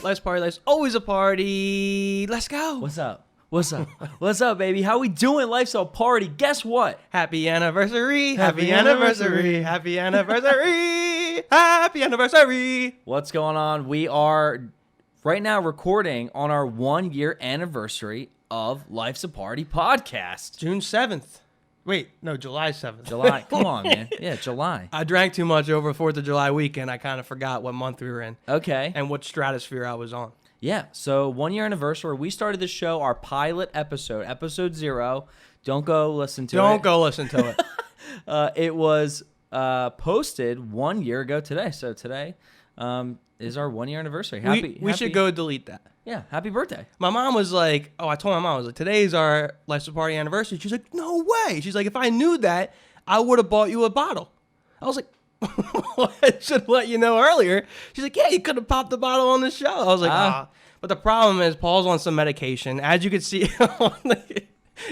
Life's a party. Life's always a party. Let's go. What's up? What's up? What's up, baby? How we doing? Life's a party. Guess what? Happy anniversary. Happy anniversary. Happy anniversary. Happy anniversary. What's going on? We are right now recording on our 1-year anniversary of Life's a Party podcast. June 7th. Wait, no, July 7th. July. Come on, man. Yeah, July. I drank too much over 4th of July weekend. I kind of forgot what month we were in. Okay. And what stratosphere I was on. Yeah, so 1-year anniversary. We started the show, our pilot episode, episode 0. Don't go listen to it. Don't go listen to it. It was posted 1 year ago today. So today is our 1-year anniversary. We should go delete that. Yeah, happy birthday. My mom was like, I told my mom, I was like, today's our Life's a Party anniversary. She's like, no way. She's like, if I knew that, I would have bought you a bottle. I was like, I should let you know earlier. She's like, yeah, you could have popped the bottle on the show. I was like, ah. But the problem is Paul's on some medication. As you can see,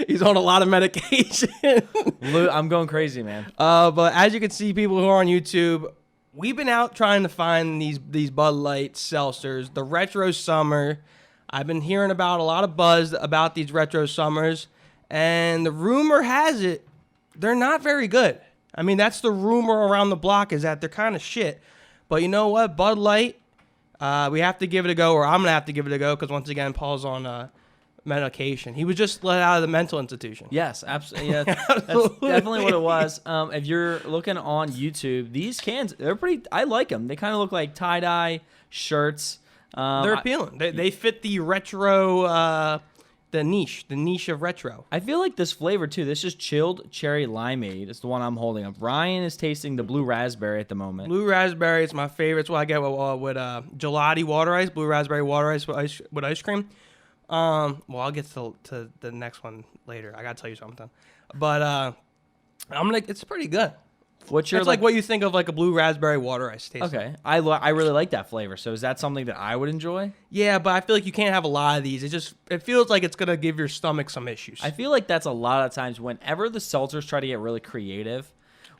he's on a lot of medication. I'm going crazy, man. But as you can see, people who are on YouTube, we've been out trying to find these Bud Light Seltzers, the Retro Summer. I've been hearing about a lot of buzz about these Retro Summers, and the rumor has it they're not very good. I mean, that's the rumor around the block, is that they're kind of shit. But you know what? Bud Light, we have to give it a go, or I'm going to have to give it a go, because once again, Paul's on medication. He was just let out of the mental institution. Yes, absolutely. Yeah, that's definitely what it was. If you're looking on YouTube, these cans, they're pretty, I like them. They kind of look like tie-dye shirts. They're appealing. They fit the retro, the niche of retro. I feel like this flavor, too, this is chilled cherry limeade. It's the one I'm holding up. Ryan is tasting the blue raspberry at the moment. Blue raspberry is my favorite. It's what I get with gelati water ice, blue raspberry water ice with ice cream. Well, I'll get to the next one later. I gotta tell you something, but it's pretty good. What's your it's like what you think of like a blue raspberry water ice taste? Okay, I really like that flavor. So is that something that I would enjoy? Yeah, but I feel like you can't have a lot of these. It feels like it's gonna give your stomach some issues. I feel like that's a lot of times whenever the seltzers try to get really creative,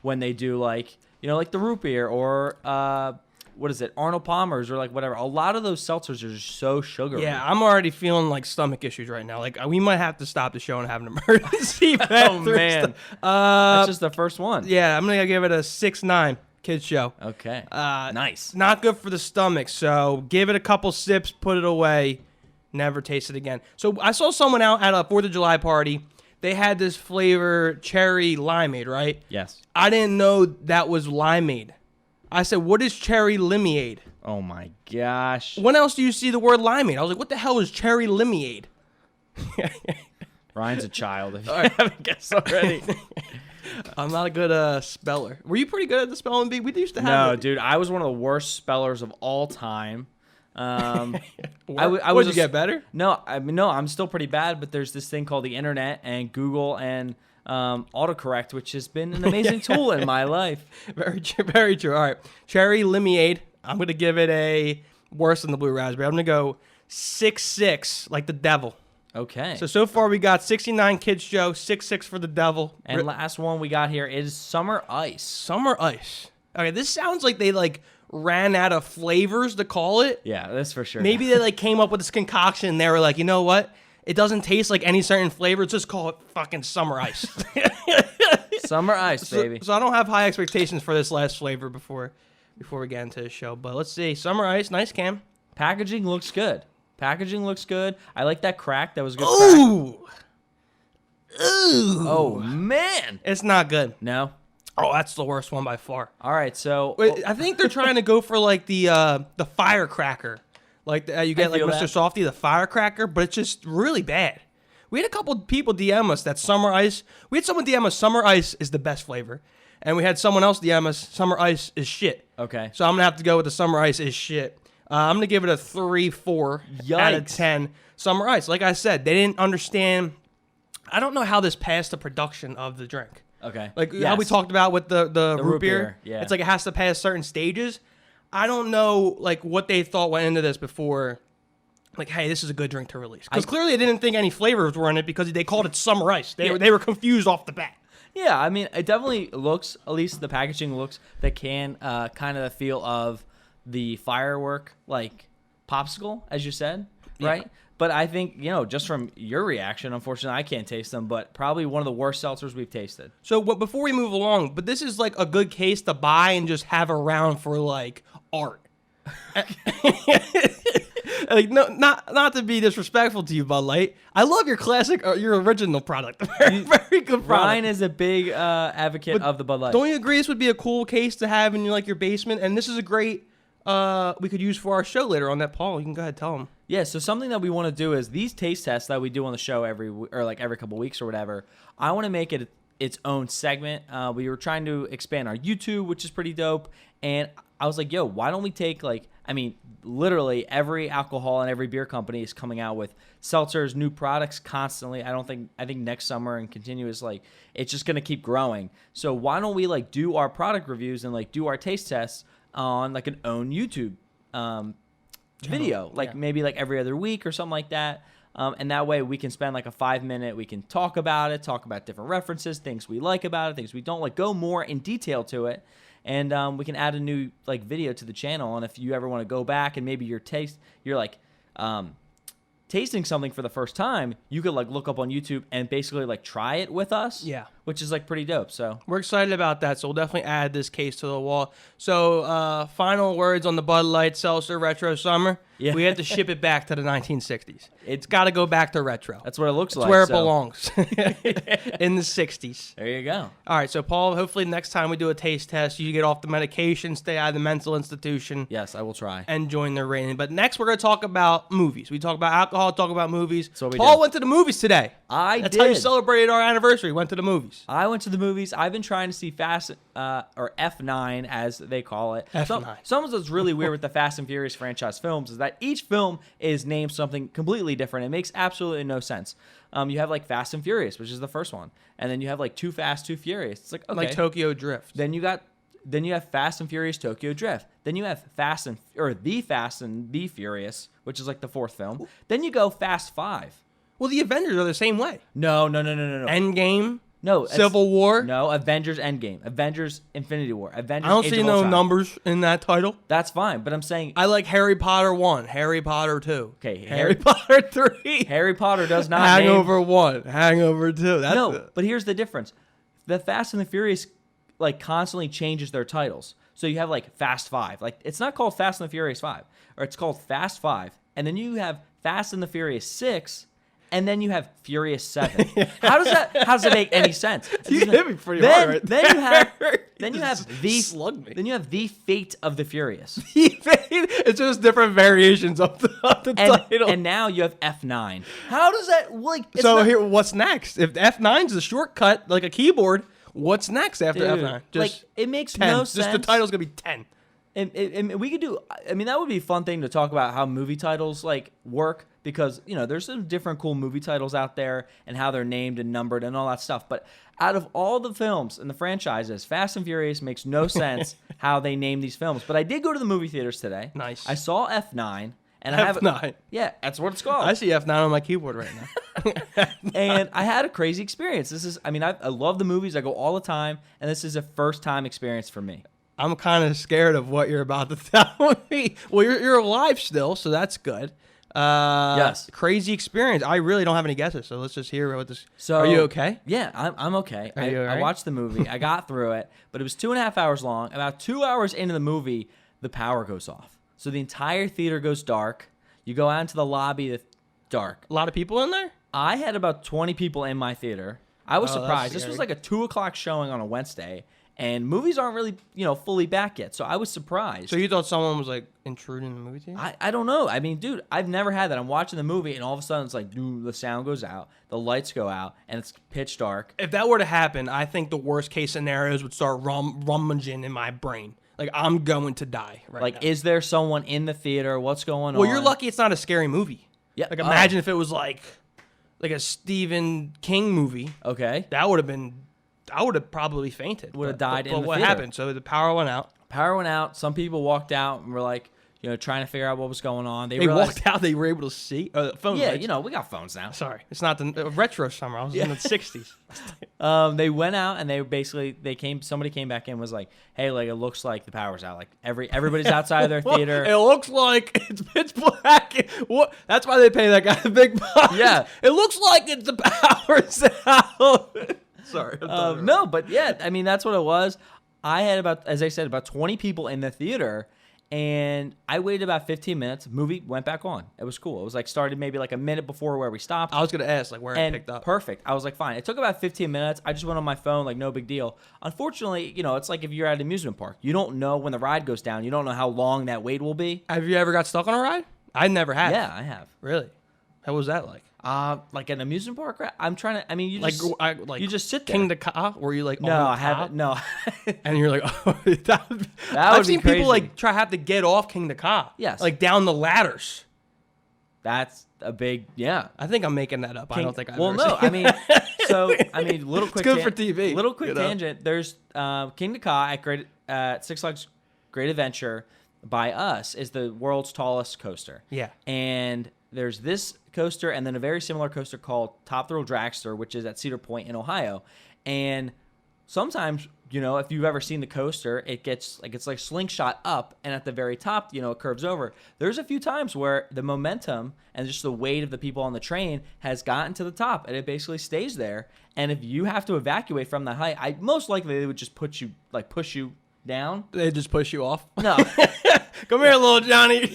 when they do like like the root beer or what is it, Arno Palmer's or like whatever. A lot of those seltzers are just so sugary. Yeah, I'm already feeling like stomach issues right now. Like we might have to stop the show and have an emergency. Oh man, that's just the first one. Yeah, I'm gonna give it a 6-9 kids show. Okay, nice. Not good for the stomach, so give it a couple sips, put it away, never taste it again. So I saw someone out at a 4th of July party. They had this flavor cherry limeade, right? Yes. I didn't know that was limeade. I said, what is cherry limeade? Oh, my gosh. When else do you see the word limeade? I was like, what the hell is cherry limeade? Ryan's a child, if you haven't guessed already. I'm not a good speller. Were you pretty good at the spelling bee? We used to have No, dude, I was one of the worst spellers of all time. Would you get better? No, I'm still pretty bad, but there's this thing called the internet and Google and autocorrect, which has been an amazing tool in my life. Very true, very true. All right, cherry limeade. I'm gonna give it a worse than the blue raspberry. I'm gonna go 6-6, like the devil. Okay. So far we got 69 kids show, 6-6 for the devil. And last one we got here is summer ice. Summer ice. Okay, this sounds like they ran out of flavors to call it. Yeah, that's for sure. Maybe they came up with this concoction and they were like, you know what? It doesn't taste like any certain flavor. Let's just call it fucking summer ice. Summer ice, baby. So I don't have high expectations for this last flavor before we get into the show. But let's see. Summer ice. Nice can. Packaging looks good. I like that crack. That was a good Ooh. crack. Ooh. Oh, man. It's not good. No? Oh, that's the worst one by far. All right, so... Wait, I think they're trying to go for the firecracker. Like you get like Mr. Softy, the firecracker, but it's just really bad. We had a couple people DM us that summer ice. We had someone DM us summer ice is the best flavor, and we had someone else DM us summer ice is shit. Okay. So I'm gonna have to go with the summer ice is shit. I'm gonna give it a 3-4 out of 10. Summer ice, like I said, they didn't understand. I don't know how this passed the production of the drink. Okay. Like how we talked about with the root beer. Yeah. It's like it has to pass certain stages. I don't know like what they thought went into this before. Like, hey, this is a good drink to release. Because clearly they didn't think any flavors were in it because they called it summer ice. They were confused off the bat. Yeah, I mean, it definitely looks, at least the packaging looks, that can kind of the feel of the firework, like popsicle, as you said, Yeah. right? But I think, just from your reaction, unfortunately, I can't taste them, but probably one of the worst seltzers we've tasted. So before we move along, but this is like a good case to buy and just have around for like art. Like no, not to be disrespectful to you, Bud Light. I love your classic, your original product. Very good product. Ryan is a big advocate of the Bud Light. Don't you agree this would be a cool case to have in your basement? And this is a great we could use for our show later on. That Paul, you can go ahead and tell them. Yeah, so something that we want to do is these taste tests that we do on the show every couple weeks or whatever. I want to make it its own segment. We were trying to expand our YouTube, which is pretty dope. And I was like, yo, why don't we take literally every alcohol and every beer company is coming out with seltzers, new products constantly. I think next summer and continuous, it's just going to keep growing. So why don't we do our product reviews and do our taste tests on an own YouTube video, maybe every other week or something like that. And that way we can spend a 5-minute, we can talk about it, talk about different references, things we like about it, things we don't like, go more in detail to it. And we can add a new video to the channel. And if you ever want to go back and maybe you're tasting something for the first time, you could look up on YouTube and basically try it with us. Yeah. Which is pretty dope. So We're excited about that. So we'll definitely add this case to the wall. So final words on the Bud Light Seltzer Retro Summer. Yeah. We have to ship it back to the 1960s. It's got to go back to retro. that's what it looks It's like. where it so belongs. In the 60s. There you go. All right, so Paul, hopefully next time we do a taste test, you get off the medication, stay out of the mental institution, Yes, I will try. and join the reign. But next we're going to talk about movies. We talk about alcohol, talk about movies. That's what we Paul do. went to the movies today. That's how you did. celebrated our anniversary. Went to the movies. I went to the movies. I've been trying to see Fast, or F9 as they call it. F9. Something that's really weird with the Fast and Furious franchise films is that each film is named something completely different. It makes absolutely no sense. You have Fast and Furious, which is the first one, and then you have Too Fast, Too Furious. It's okay. Like Tokyo Drift. Then you have Fast and Furious Tokyo Drift. Then you have The Fast and the Furious, which is the fourth film. Then you go Fast 5. Well, the Avengers are the same way. No. Endgame. No, it's- Civil War. No, Avengers Endgame, Avengers Infinity War, Avengers. I don't Age see of no Ultron. numbers in that title. That's fine, but I'm saying I like Harry Potter 1, Harry Potter 2. Okay, Harry Potter 3. Harry Potter does not Hangover 1, Hangover 2. That's No, but here's the difference: the Fast and the Furious constantly changes their titles. So you have Fast 5, it's not called Fast and the Furious 5, or it's called Fast 5, and then you have Fast and the Furious 6. And then you have Furious 7. How does it make any sense? You hit me pretty hard right then you have slugged me. Then you have The Fate of the Furious. It's just different variations of the title. And now you have F9. How does that it's So not- here, what's next? If F9 is a shortcut, like a keyboard, what's next after Dude, F9? Just it makes 10. no Just sense. the title's gonna be 10. And we could do. I mean, that would be a fun thing to talk about how movie titles work, because there's some different cool movie titles out there and how they're named and numbered and all that stuff. But out of all the films and the franchises, Fast and Furious makes no sense how they name these films. But I did go to the movie theaters today. Nice. I saw F9, and I have F9. Yeah, that's what it's called. I see F9 on my keyboard right now. And I had a crazy experience. I love the movies. I go all the time, and this is a first time experience for me. I'm kind of scared of what you're about to tell me. Well, you're alive still, so that's good. Yes. Crazy experience. I really don't have any guesses, so let's just hear what this. So, are you okay? Yeah, I'm okay. Are you all I right? watched the movie. I got through it, but it was 2.5 hours long. About 2 hours into the movie, the power goes off. So the entire theater goes dark. You go out into the lobby, it's dark. A lot of people in there. I had about 20 people in my theater. I was Oh, that's surprised. This scary. was a 2 o'clock showing on a Wednesday, and movies aren't really, fully back yet. So I was surprised. So you thought someone was intruding in the movie theater? I don't know. I mean, dude, I've never had that. I'm watching the movie, and all of a sudden, it's dude, the sound goes out, the lights go out, and it's pitch dark. If that were to happen, I think the worst case scenarios would start rummaging in my brain. I'm going to die right now. Is there someone in the theater? What's going on? Well, you're lucky it's not a scary movie. Yeah. Imagine if it was like a Stephen King movie. Okay. That would have been. I would have probably fainted. Would have But- died but in the what theater. happened? So the power went out. Power went out. Some people walked out and were like, trying to figure out what was going on. They realized, walked out. They were able to see phone. yeah, lights. we got phones now. Sorry, it's not the retro summer. I was in the '60s. They went out and somebody came back in and was like, hey, like, it looks like the power's out. Like everybody's outside of their theater. It looks like it's pitch black. What? That's why they pay that guy the big bucks. Yeah. It looks like it's the power's out. Sorry. No, but yeah, I mean, that's what it was. I had as I said, about 20 people in the theater, and I waited about 15 minutes. Movie went back on. It was cool. It was like started maybe like a minute before where we stopped. I was going to ask like where it picked up. Perfect. I was like, fine. It took about 15 minutes. I just went on my phone, like no big deal. Unfortunately, it's like if you're at an amusement park. You don't know when the ride goes down. You don't know how long that wait will be. Have you ever got stuck on a ride? I never have. Yeah, I have. Really? How was that like? Like an amusement park. I'm trying to. I mean, you you just sit there. King the Ka? Were you like? No, on the I haven't. No. And you're like, oh, that would I've seen be people crazy. have to get off King the Ka. Yes. Like down the ladders. That's a big I think I'm making that up. I don't think I've ever no, seen I mean, little quick. It's good for TV. Little quick tangent. There's King the Ka at Six Flags Great Adventure by us is the world's tallest coaster. Yeah. And there's this coaster and then a very similar coaster called Thrill Dragster, which is at Cedar Point in Ohio. And sometimes, if you've ever seen the coaster, it's like slingshot up, and at the very top, it curves over. There's a few times where the momentum and just the weight of the people on the train has gotten to the top, and it basically stays there. And if you have to evacuate from that height, most likely they would just push you down. They just push you off. No. Come here, little Johnny.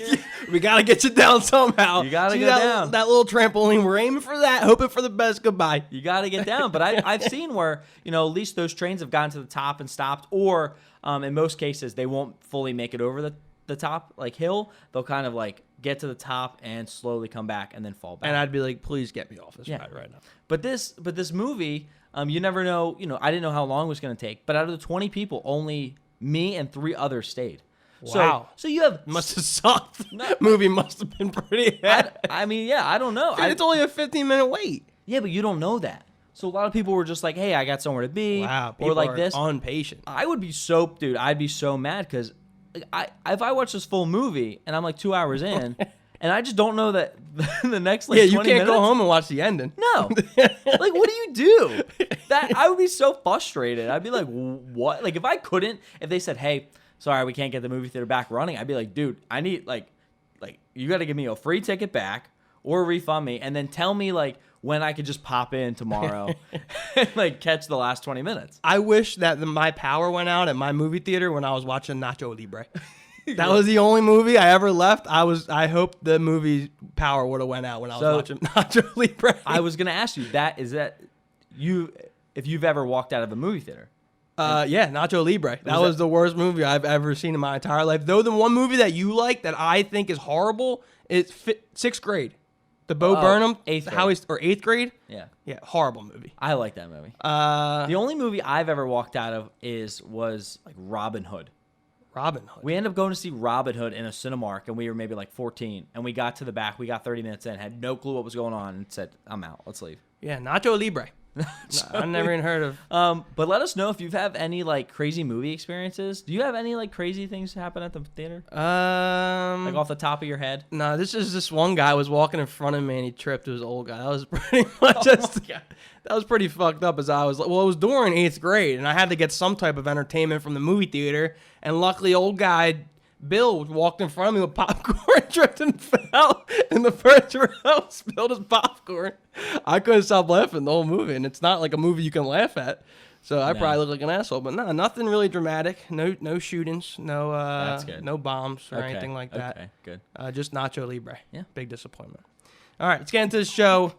We got to get you down somehow. You got to See go that, down. That little trampoline, we're aiming for that, hoping for the best. Goodbye. You got to get down. But I've seen where, at least those trains have gotten to the top and stopped. Or in most cases, they won't fully make it over the top, like hill. They'll kind of like get to the top and slowly come back and then fall back. And I'd be like, please get me off this ride right now. But this movie, you never know. I didn't know how long it was going to take. But out of the 20 people, only me and 3 others stayed. Wow. So you have must have sucked. Movie must have been pretty bad. I mean, yeah, I don't know. It's only a 15-minute wait. Yeah, but you don't know that. So a lot of people were just like, "Hey, I got somewhere to be." Wow. Or like this. Impatient. I would be I'd be so mad because if I watch this full movie and I'm like 2 hours in, and I just don't know that the next 20 minutes. You can't go home and watch the ending. No. Like, what do you do? That I would be so frustrated. I'd be like, what? Like, if they said, hey, sorry, we can't get the movie theater back running, I'd be like, dude, I need, like you got to give me a free ticket back or refund me and then tell me, like, when I could just pop in tomorrow and, like, catch the last 20 minutes. I wish that my power went out at my movie theater when I was watching Nacho Libre. That was the only movie I ever left. I hope the movie power would have went out when I was watching Nacho Libre. I was going to ask you, if you've ever walked out of a movie theater. Yeah, Nacho Libre. That was the worst movie I've ever seen in my entire life. Though the one movie that you like that I think is horrible is 6th grade. The Bo Burnham. 8th grade? Yeah. Yeah, horrible movie. I like that movie. The only movie I've ever walked out of was like Robin Hood. Robin Hood. We ended up going to see Robin Hood in a Cinemark, and we were maybe like 14. And we got to the back. We got 30 minutes in, had no clue what was going on, and said, I'm out. Let's leave. Yeah, Nacho Libre. No, I've never even heard of. But let us know if you've had any like crazy movie experiences. Do you have any like crazy things happen at the theater? Like off the top of your head? No, this one guy was walking in front of me and he tripped. It was an old guy. That was pretty much that was pretty fucked up. It was during 8th grade and I had to get some type of entertainment from the movie theater. And luckily, old guy Bill walked in front of me with popcorn, tripped and fell in the first row, spilled his popcorn. I couldn't stop laughing the whole movie, and it's not like a movie you can laugh at. So I probably look like an asshole, but no, nothing really dramatic. No shootings, no bombs or anything like that. Okay, good. Just Nacho Libre. Yeah. Big disappointment. All right, let's get into the show.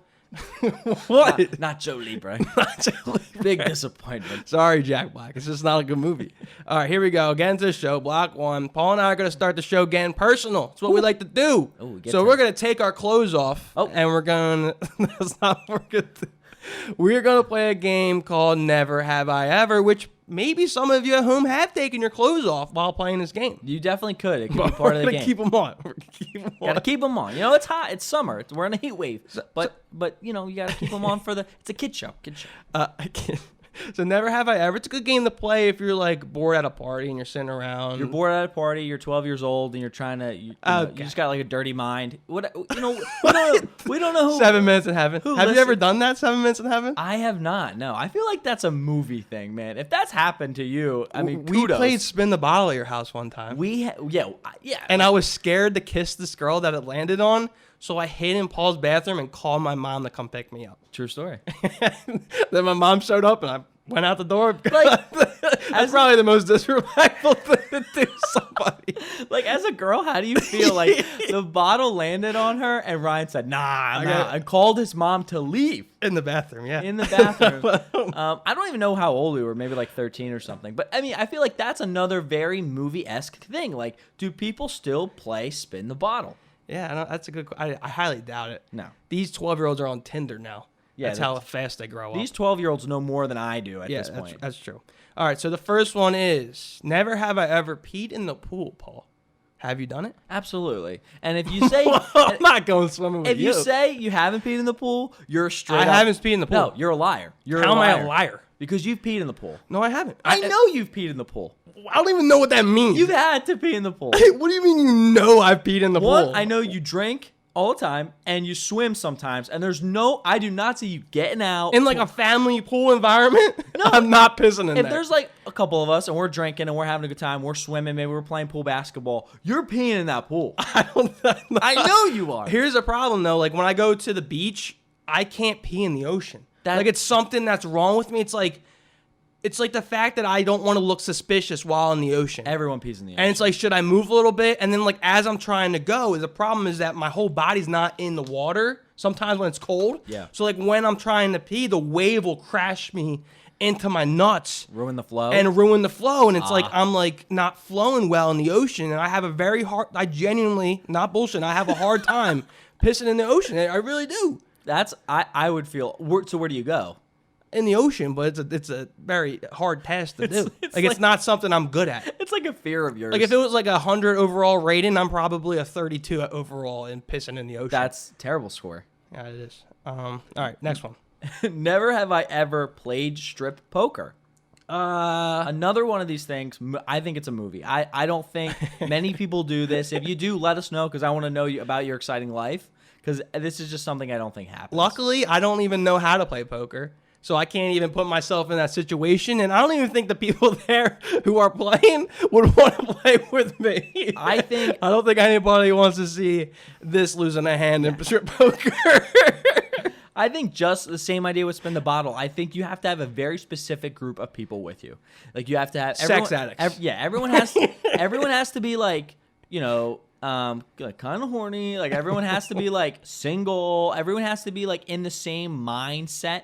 What? Not Joe Libre. Nacho Libre. Big disappointment. Sorry, Jack Black. It's just not a good movie. All right, here we go. Get into the show. Block 1. Paul and I are going to start the show getting personal. It's what we like to do. So we're going to take our clothes off, and we're going to... That's not what we're going to do. We're going to play a game called Never Have I Ever, which maybe some of you at home have taken your clothes off while playing this game. You definitely could. It could be part of the game. Keep them on. Gotta keep them on. It's hot. It's summer. We're in a heat wave. But you gotta keep them on for it's a kid show. So never have I ever. It's a good game to play if you're like bored at a party and you're sitting around. You're bored at a party. You're 12 years old, and you're trying to. You just got like a dirty mind. What we don't know who. 7 Minutes in Heaven. Have you ever done that? 7 Minutes in Heaven? I have not. No, I feel like that's a movie thing, man. If that's happened to you, I mean, we kudos. played Spin the Bottle at your house one time. Yeah. And I was scared to kiss this girl that it landed on, so I hid in Paul's bathroom and called my mom to come pick me up. True story. Then my mom showed up and I went out the door. Like, that's probably the most disrespectful thing to do to somebody. Like, as a girl, how do you feel? Like, the bottle landed on her and Ryan said, nah, I'm out. And called his mom to leave. In the bathroom, yeah. In the bathroom. I don't even know how old we were, maybe like 13 or something. But, I mean, I feel like that's another very movie-esque thing. Like, do people still play Spin the Bottle? Yeah, that's a good question. I highly doubt it. No. These 12-year-olds are on Tinder now. Yeah, that's how fast they grow up. These 12-year-olds know more than I do at this point. That's true. All right, so the first one is, never have I ever peed in the pool, Paul. Have you done it? Absolutely. And if you say... I'm not going swimming with you. If you say you haven't peed in the pool, you're straight I haven't peed in the pool. No, you're a liar. How am I a liar? Because you've peed in the pool. No, I haven't. I know you've peed in the pool. I don't even know what that means. You've had to pee in the pool. What do you mean you know I've peed in the pool? I know you drink all the time and you swim sometimes, and I do not see you getting out. In like a family pool environment? No. I'm not pissing in there. If there's like a couple of us and we're drinking and we're having a good time, we're swimming, maybe we're playing pool basketball, you're peeing in that pool. I know you are. Here's the problem though, like when I go to the beach, I can't pee in the ocean. Like it's something that's wrong with me. It's like the fact that I don't want to look suspicious while in the ocean. Everyone pees in the ocean. And it's like, should I move a little bit? And then like as I'm trying to go, the problem is that my whole body's not in the water sometimes when it's cold. Yeah. So like when I'm trying to pee, the wave will crash me into my nuts. Ruin the flow. And ruin the flow. And it's like I'm like not flowing well in the ocean. And I have I genuinely, not bullshit, I have a hard time pissing in the ocean. I really do. I would feel, so where do you go? In the ocean, but it's a very hard task to do. It's not something I'm good at. It's like a fear of yours. Like if it was like 100 overall rating, I'm probably a 32 overall in pissing in the ocean. That's a terrible score. Yeah, it is. All right, next one. Never have I ever played strip poker. Another one of these things. I think it's a movie. I don't think many people do this. If you do, let us know because I want to know about your exciting life because this is just something I don't think happens. Luckily, I don't even know how to play poker. So I can't even put myself in that situation. And I don't even think the people there who are playing would want to play with me. I don't think anybody wants to see this losing a hand in strip poker. I think just the same idea with Spin the Bottle. I think you have to have a very specific group of people with you. Like you have to have sex addicts. Everyone has to be like, like kind of horny. Like everyone has to be like single. Everyone has to be like in the same mindset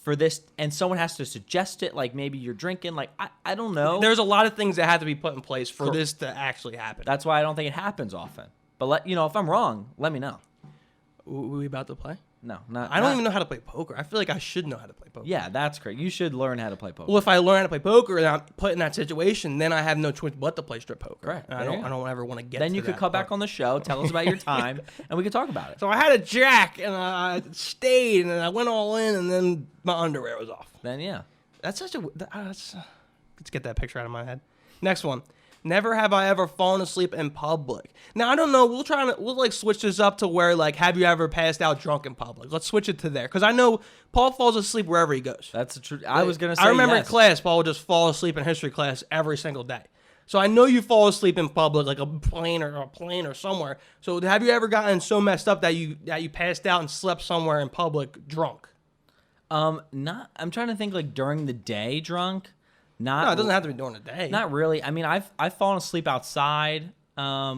for this, and someone has to suggest it, like maybe you're drinking, like I don't know. There's a lot of things that have to be put in place for this to actually happen. That's why I don't think it happens often. But if I'm wrong, let me know. We about to play? No, not. I don't even know how to play poker. I feel like I should know how to play poker. Yeah, that's great. You should learn how to play poker. Well, if I learn how to play poker and I'm put in that situation, then I have no choice but to play strip poker. Correct. I don't ever want to get. Then you could come back on the show, tell us about your time, and we could talk about it. So I had a jack and I stayed and then I went all in and then my underwear was off. Then yeah, that's such a. Let's get that picture out of my head. Next one. Never have I ever fallen asleep in public. Now I don't know. We'll like switch this up to where like have you ever passed out drunk in public? Let's switch it to there because I know Paul falls asleep wherever he goes. That's the truth. I was gonna say. I remember yes. in class, Paul would just fall asleep in history class every single day. So I know you fall asleep in public, like a plane or somewhere. So have you ever gotten so messed up that you passed out and slept somewhere in public drunk? Not. I'm trying to think like during the day drunk. No, it doesn't have to be during the day. Not really. I mean, I've fallen asleep outside. A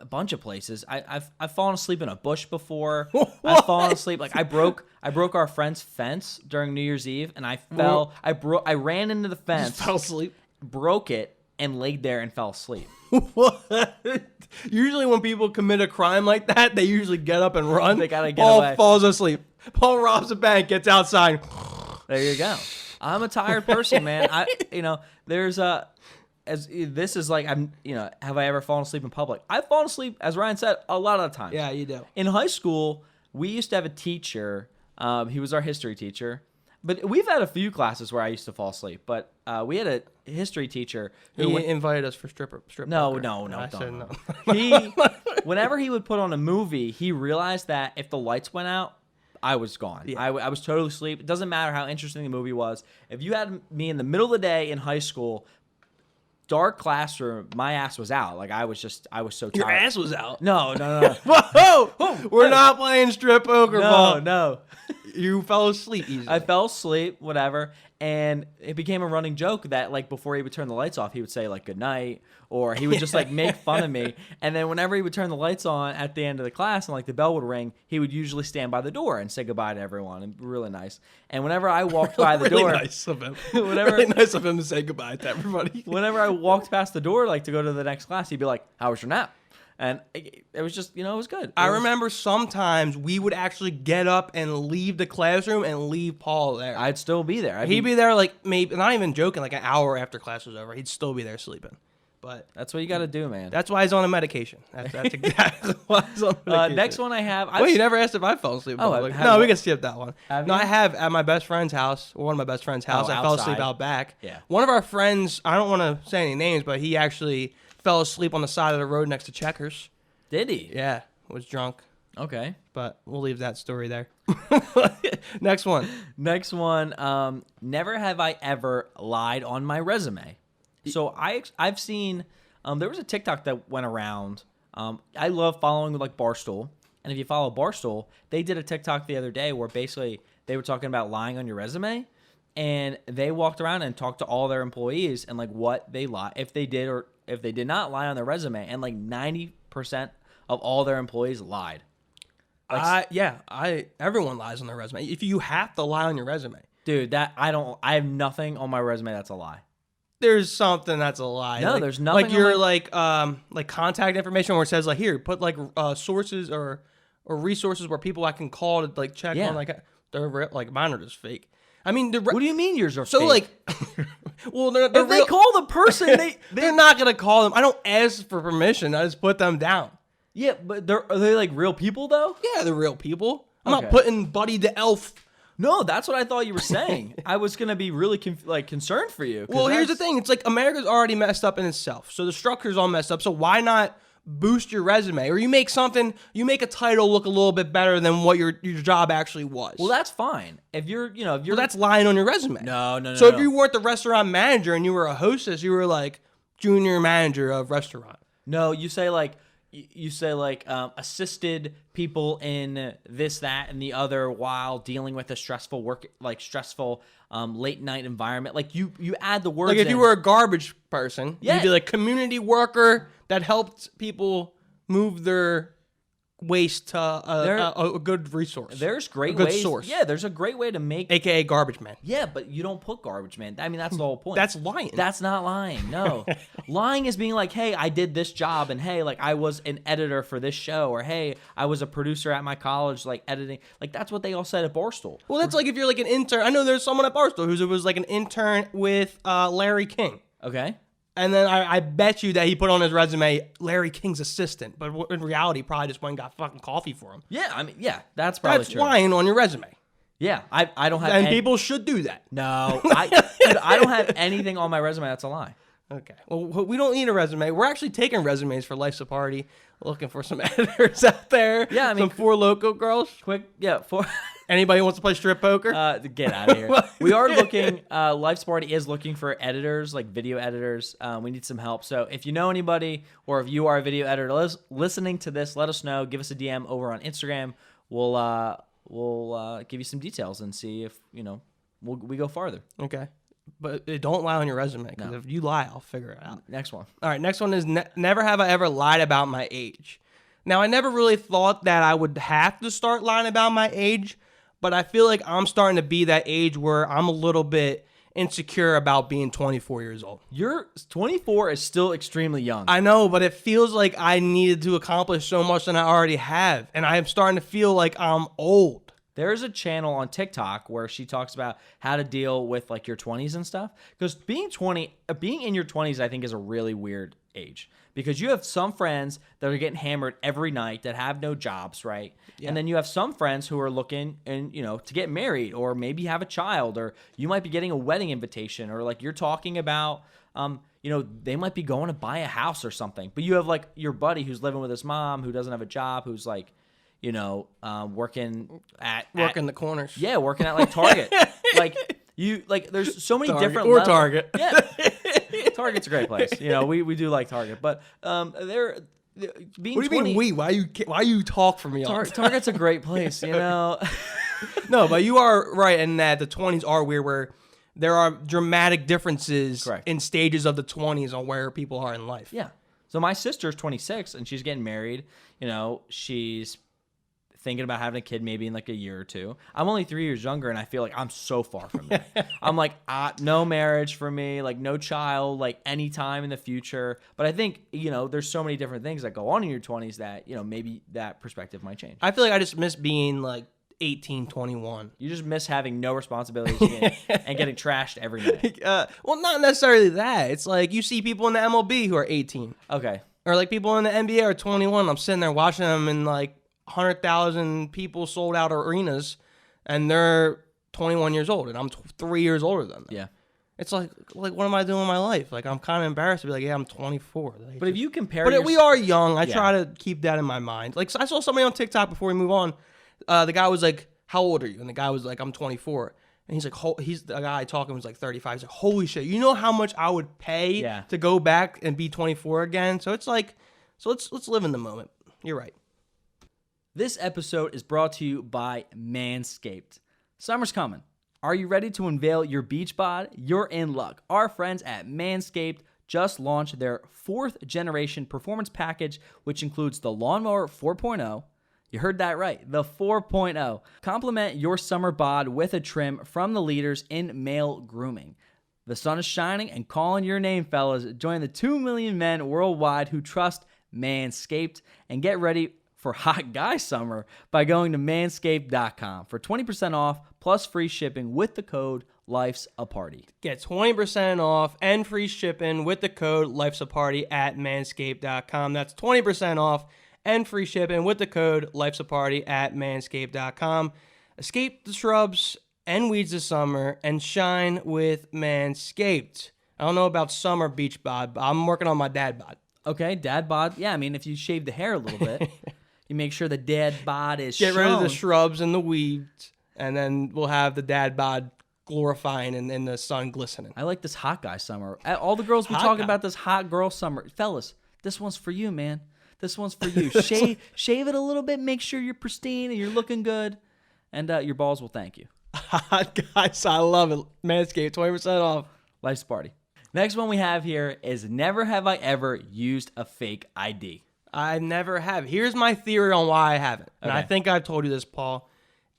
bunch of places. I've fallen asleep in a bush before. I've fallen asleep like I broke our friend's fence during New Year's Eve, and I fell. I ran into the fence. Just fell asleep. Broke it and laid there and fell asleep. What? Usually when people commit a crime like that, they usually get up and run. They gotta get Paul away. Falls asleep. Paul robs a bank, gets outside. There you go. I'm a tired person, man. There's this is like have I ever fallen asleep in public? I've fallen asleep, as Ryan said, a lot of the times. Yeah, you do. In high school, we used to have a teacher. He was our history teacher, But we've had a few classes where I used to fall asleep. But we had a history teacher who invited us for strip No, poker. no. I said no. Whenever he would put on a movie, he realized that if the lights went out, I was gone. Yeah. I was totally asleep. It doesn't matter how interesting the movie was. If you had me in the middle of the day in high school, dark classroom, my ass was out. Like I was so tired. Your ass was out. No. Whoa! We're not playing strip poker ball. No. You fell asleep easily. I fell asleep, whatever, and it became a running joke that like before he would turn the lights off, he would say like good night, or he would just like make fun of me. And then whenever he would turn the lights on at the end of the class and like the bell would ring, he would usually stand by the door and say goodbye to everyone, and really nice. And whenever I walked by the door, nice of him. Really nice of him to say goodbye to everybody. Whenever I walked past the door like to go to the next class, he'd be like, "How was your nap?" And it was just, it was good. I remember sometimes we would actually get up and leave the classroom and leave Paul there. I'd still be there. He'd be there like maybe, not even joking, like an hour after class was over. He'd still be there sleeping. But that's what you got to do, man. That's why he's on a medication. That's exactly why he's on medication. Next one I have. Wait, you never asked if I fell asleep. Oh, no, we can skip that one. Have no, you? I have at my best friend's house, or one of my best friend's house. I fell asleep out back. Yeah. One of our friends, I don't want to say any names, but he actually fell asleep on the side of the road next to Checkers. Did he? Yeah, was drunk. Okay. But we'll leave that story there. Next one. Next one. Never have I ever lied on my resume. So I've seen. There was a TikTok that went around. I love following like Barstool, and if you follow Barstool, they did a TikTok the other day where basically they were talking about lying on your resume, and they walked around and talked to all their employees and like what they lie if they did or if they did not lie on their resume, and like 90% of all their employees lied. Everyone lies on their resume. If you have to lie on your resume, dude, I have nothing on my resume that's a lie. There's something that's a lie. No, like, there's nothing. Like your like contact information where it says like here, put like sources or resources where people I can call to like check on like they're like mine are just fake. I mean, what do you mean yours are so fake? Like, well, they're if they real, call the person, they're not gonna call them. I don't ask for permission. I just put them down. Yeah, but are they like real people though? Yeah, they're real people. I'm not putting Buddy the Elf. No, that's what I thought you were saying. I was gonna be really concerned for you. Well, here's the thing: it's like America's already messed up in itself, so the structure's all messed up. So why not boost your resume, or you make a title look a little bit better than what your job actually was? Well, that's fine. If you're well, that's lying on your resume. No. So if you weren't the restaurant manager and you were a hostess, you were like junior manager of restaurant. No, you say like assisted people in this, that, and the other while dealing with a stressful late night environment. Like you add the words. Like if you were a garbage person, you'd be like community worker that helped people move their waste to a good resource. There's great good ways. Source. Yeah, there's a great way to make, AKA garbage man. Yeah, but you don't put garbage man. I mean, that's the whole point. That's lying. That's not lying. No, lying is being like, hey, I did this job, and hey, like I was an editor for this show, or hey, I was a producer at my college, like editing. Like that's what they all said at Barstool. Well, that's like if you're like an intern. I know there's someone at Barstool who was like an intern with Larry King. Okay. And then I bet you that he put on his resume Larry King's assistant, but in reality, probably just went and got fucking coffee for him. Yeah, I mean, yeah, that's probably true. That's lying on your resume. Yeah, I don't have. And people should do that. No, I don't have anything on my resume that's a lie. Okay. Well, we don't need a resume. We're actually taking resumes for Life's a Party, looking for some editors out there. Yeah, I mean, some 4 Loco girls. For anybody who wants to play strip poker? Get out of here. We are looking. Life's Party is looking for editors, like video editors. We need some help. So if you know anybody, or if you are a video editor listening to this, let us know. Give us a DM over on Instagram. We'll give you some details and see if we go farther. Okay. But don't lie on your resume, because if you lie, I'll figure it out. Next one. All right, next one is never have I ever lied about my age. Now, I never really thought that I would have to start lying about my age, but I feel like I'm starting to be that age where I'm a little bit insecure about being 24 years old. You're 24 is still extremely young. I know, but it feels like I needed to accomplish so much than I already have, and I am starting to feel like I'm old. There's a channel on TikTok where she talks about how to deal with like your 20s and stuff. Because being in your 20s, I think is a really weird age because you have some friends that are getting hammered every night that have no jobs, right? Yeah. And then you have some friends who are looking and to get married or maybe have a child, or you might be getting a wedding invitation, or like you're talking about they might be going to buy a house or something. But you have like your buddy who's living with his mom who doesn't have a job, who's like working the corners. Yeah, working at like Target. There's so many different or levels. Target. Yeah, Target's a great place. We do like Target, but they're being. What do you mean we? Why you talk for me? Target's a great place. No, but you are right in that the 20s are weird, where there are dramatic differences in stages of the 20s on where people are in life. Yeah. So my sister's 26 and she's getting married. She's thinking about having a kid maybe in like a year or two. I'm only 3 years younger and I feel like I'm so far from that. I'm like, no marriage for me, like no child, like any time in the future. But I think, there's so many different things that go on in your 20s that, maybe that perspective might change. I feel like I just miss being like 18, 21. You just miss having no responsibilities and getting trashed every night. Well, not necessarily that. It's like you see people in the MLB who are 18. Okay. Or like people in the NBA are 21. I'm sitting there watching them in like 100,000 people sold out arenas, and they're 21 years old, and I'm 3 years older than them. Yeah. It's like what am I doing in my life? Like, I'm kind of embarrassed to be like, yeah, I'm 24. But if you compare, we are young. I try to keep that in my mind. Like, so I saw somebody on TikTok before we move on. The guy was like, "How old are you?" And the guy was like, "I'm 24." And he's like, he's the guy talking was like 35. He's like, "Holy shit! You know how much I would pay to go back and be 24 again?" So it's like, let's live in the moment. You're right. This episode is brought to you by Manscaped. Summer's coming. Are you ready to unveil your beach bod? You're in luck. Our friends at Manscaped just launched their 4th generation performance package, which includes the Lawnmower 4.0. You heard that right, the 4.0. Complement your summer bod with a trim from the leaders in male grooming. The sun is shining and calling your name, fellas. Join the 2 million men worldwide who trust Manscaped and get ready for hot guy summer by going to manscaped.com for 20% off plus free shipping with the code Life's a Party. Get 20% off and free shipping with the code Life's a Party at manscaped.com. That's 20% off and free shipping with the code Life's a Party at manscaped.com. Escape the shrubs and weeds this summer and shine with Manscaped. I don't know about summer beach bod, but I'm working on my dad bod. Okay, dad bod. Yeah, I mean, if you shave the hair a little bit, you make sure the dad bod is Get rid of the shrubs and the weeds, and then we'll have the dad bod glorifying and in the sun glistening. I like this hot guy summer. All the girls be talking about this hot girl summer. Fellas, this one's for you, man. This one's for you. Shave it a little bit. Make sure you're pristine and you're looking good, and your balls will thank you. Hot guys, I love it. Manscaped, 20% off. Life's a Party. Next one we have here is never have I ever used a fake ID. I never have. Here's my theory on why I haven't. And I think I've told you this, Paul.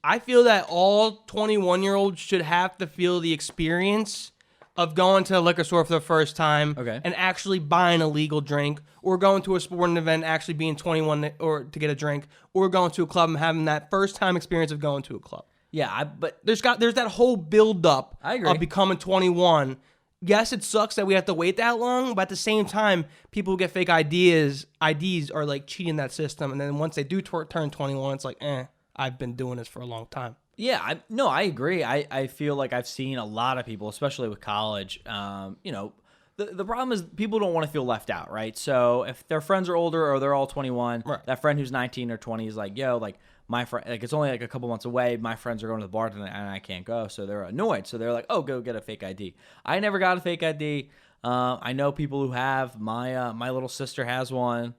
I feel that all 21-year-olds should have to feel the experience of going to a liquor store for the first time and actually buying a legal drink, or going to a sporting event, actually being 21 or to get a drink, or going to a club and having that first time experience of going to a club. Yeah, but there's that whole build up of becoming 21. Yes, it sucks that we have to wait that long, but at the same time, people who get fake IDs are like cheating that system. And then once they do turn 21, it's like, I've been doing this for a long time. Yeah, I agree. I feel like I've seen a lot of people, especially with college, the problem is people don't want to feel left out, right? So if their friends are older or they're all 21, that friend who's 19 or 20 is like, yo, like, my friend, like, it's only like a couple months away. My friends are going to the bar tonight and I can't go. So they're annoyed. So they're like, oh, go get a fake ID. I never got a fake ID. I know people who have. My little sister has one.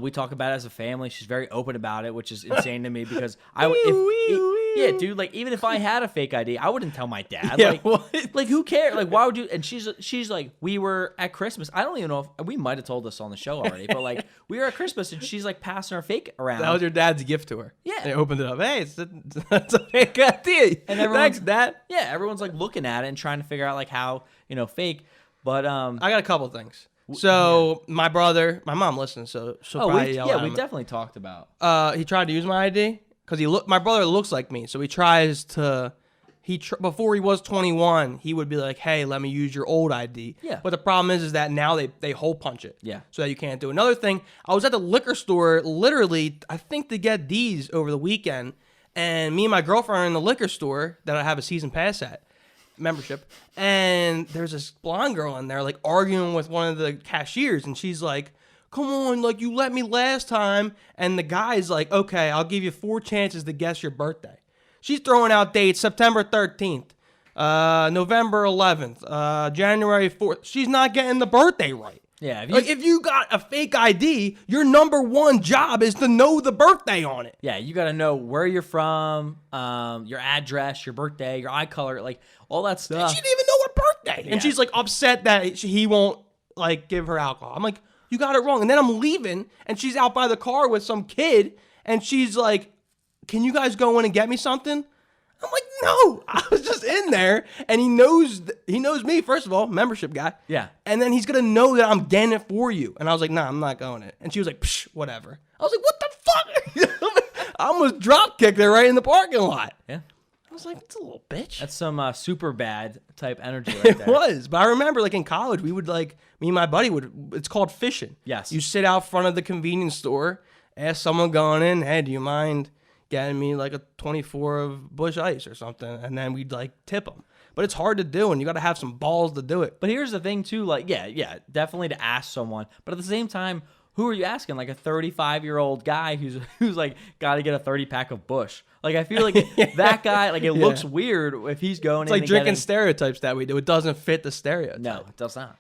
We talk about it as a family. She's very open about it, which is insane to me because yeah, dude, like, even if I had a fake ID, I wouldn't tell my dad. Yeah, like who cares? Like, why would you? And she's like, we were at Christmas. I don't even know if we might have told this on the show already, but like, we were at Christmas and she's like passing her fake around. That was your dad's gift to her. Yeah. And opened it up. Hey, it's a fake ID. And thanks, Dad. Yeah, everyone's like looking at it and trying to figure out like how, fake. But I got a couple things. So my brother, my mom listens, so she'll probably yell at him. We definitely talked about. He tried to use my ID because my brother looks like me, so he tries to. Before he was 21, he would be like, "Hey, let me use your old ID." Yeah. But the problem is that now they hole punch it. Yeah. So that you can't do it. Another thing, I was at the liquor store literally, I think to get these over the weekend, and me and my girlfriend are in the liquor store that I have a season pass at, membership, and there's this blonde girl in there like arguing with one of the cashiers, and she's like, "Come on, like you let me last time," and the guy's like, "Okay, I'll give you 4 chances to guess your birthday." She's throwing out dates: September 13th, November 11th, January 4th. She's not getting the birthday right. Yeah. If you got a fake ID, your number one job is to know the birthday on it. Yeah, you got to know where you're from, your address, your birthday, your eye color, like all that stuff. She didn't even know her birthday. Yeah. And she's like upset that he won't like give her alcohol. I'm like, you got it wrong. And then I'm leaving, and she's out by the car with some kid, and she's like, "Can you guys go in and get me something?" I'm like, "No, I was just in there," and he knows me, first of all, membership guy. Yeah. And then he's gonna know that I'm getting it for you. And I was like, "Nah, I'm not going it." And she was like, "Psh, whatever." I was like, "What the fuck?" I almost drop kicked her right in the parking lot. Yeah. I was like, "It's a little bitch." That's some super bad type energy right there. It was, but I remember like in college, we would like me and my buddy would. It's called fishing. Yes. You sit out front of the convenience store, ask someone going in, "Hey, do you mind getting me like a 24 of Bush Ice or something?" And then we'd like tip them. But it's hard to do, and you got to have some balls to do it. But here's the thing too, like, yeah, definitely to ask someone. But at the same time, who are you asking? Like a 35-year-old guy who's like got to get a 30-pack of Bush. Like I feel like that guy, like it looks weird if he's going. It's like drinking stereotypes that we do. It doesn't fit the stereotype. No, it does not.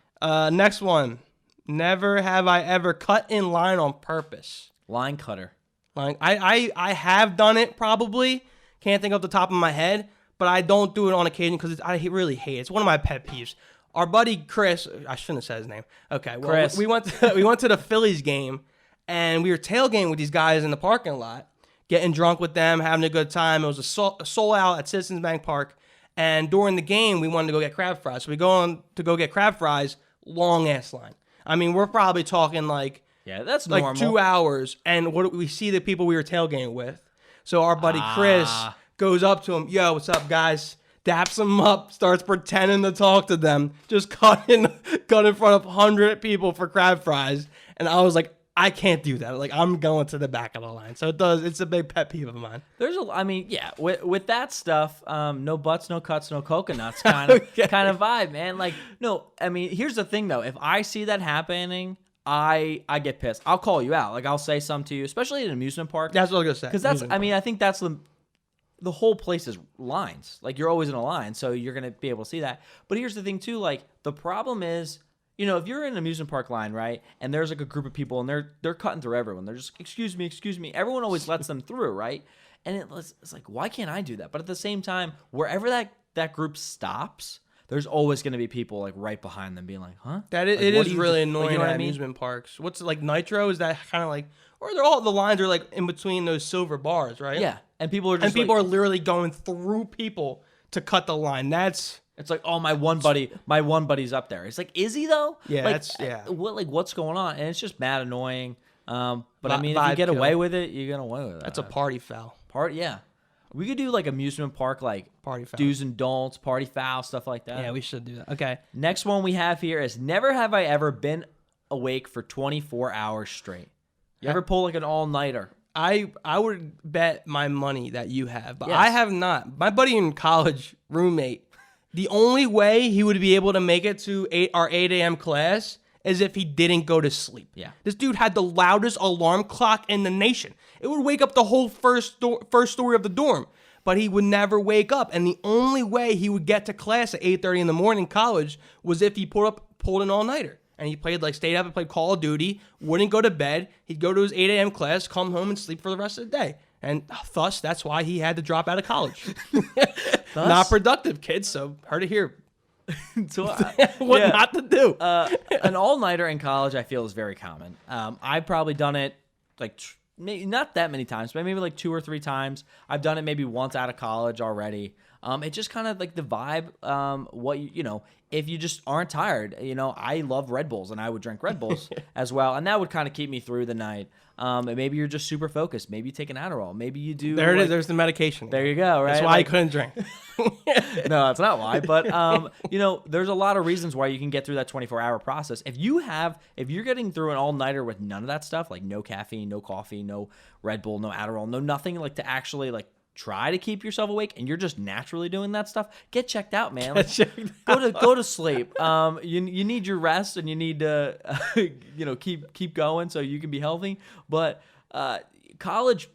Next one. Never have I ever cut in line on purpose. Line cutter. Like I have done it probably. Can't think off the top of my head, but I don't do it on occasion because I really hate it. It's one of my pet peeves. Our buddy Chris, I shouldn't have said his name. Okay, well, Chris. we went to the Phillies game, and we were tailgating with these guys in the parking lot, getting drunk with them, having a good time. It was a sold out at Citizens Bank Park, and during the game, we wanted to go get crab fries. So we go on to go get crab fries, long ass line. I mean, we're probably talking like. Yeah, that's like normal. 2 hours, and what we see the people we were tailgating with. So our buddy Chris goes up to him, "Yo, what's up, guys?" Daps them up, starts pretending to talk to them, just cut in front of 100 people for crab fries. And I was like, I can't do that. Like, I'm going to the back of the line. So it's a big pet peeve of mine. I mean, yeah, with that stuff, no butts, no cuts, no coconuts kind of vibe, man. Like, no, I mean, here's the thing though. If I see that happening, I get pissed. I'll call you out. Like, I'll say something to you, especially at an amusement park. That's what I was gonna say. Because I think that's the whole place is lines. Like, you're always in a line, so you're gonna be able to see that. But here's the thing too. Like, the problem is, you know, if you're in an amusement park line, right, and there's like a group of people and they're cutting through everyone. They're just excuse me. Everyone always lets them through, right? And it's like, why can't I do that? But at the same time, wherever that group stops, there's always going to be people like right behind them being like, huh? It is really annoying at amusement parks. What's like Nitro? Is that kind of like, or they're all the lines are like in between those silver bars, right? Yeah, and people are just are literally going through people to cut the line. It's like, oh, my one buddy's up there. It's like, is he though? Yeah, like, what's going on? And it's just mad annoying. But I mean, if you get away with it, you get away with it. That's a party foul. Yeah. We could do like amusement park, like party foul, do's and don'ts, party foul, stuff like that. Yeah, we should do that. Okay. Next one we have here is never have I ever been awake for 24 hours straight. You ever pull like an all-nighter? I would bet my money that you have, but Yes. I have not. My buddy in college, roommate, the only way he would be able to make it to our 8 a.m. class is if he didn't go to sleep. Yeah. This dude had the loudest alarm clock in the nation. It would wake up the whole first story of the dorm, but he would never wake up. And the only way he would get to class at 8:30 in the morning in college was if he pulled an all-nighter. And he stayed up and played Call of Duty, wouldn't go to bed. He'd go to his 8 a.m. class, come home, and sleep for the rest of the day. And thus, that's why he had to drop out of college. Not productive, kids, so heard it here. What not to do. An all-nighter in college, I feel, is very common. I've probably done it like maybe not that many times, but maybe like 2 or 3 times. I've done it maybe once out of college already. It just kind of like the vibe. If you just aren't tired, I love Red Bulls and I would drink Red Bulls as well, and that would kind of keep me through the night. And maybe you're just super focused. Maybe you take an Adderall. Maybe you do. There it is. There's the medication. There you go. Right. That's why I couldn't drink. No, that's not why. But there's a lot of reasons why you can get through that 24-hour process. If you're getting through an all-nighter with none of that stuff, like no caffeine, no coffee, no Red Bull, no Adderall, no nothing, like to actually like try to keep yourself awake, and you're just naturally doing that stuff, get checked out, man. Like, go to sleep. You need your rest, and you need to keep going so you can be healthy. But college,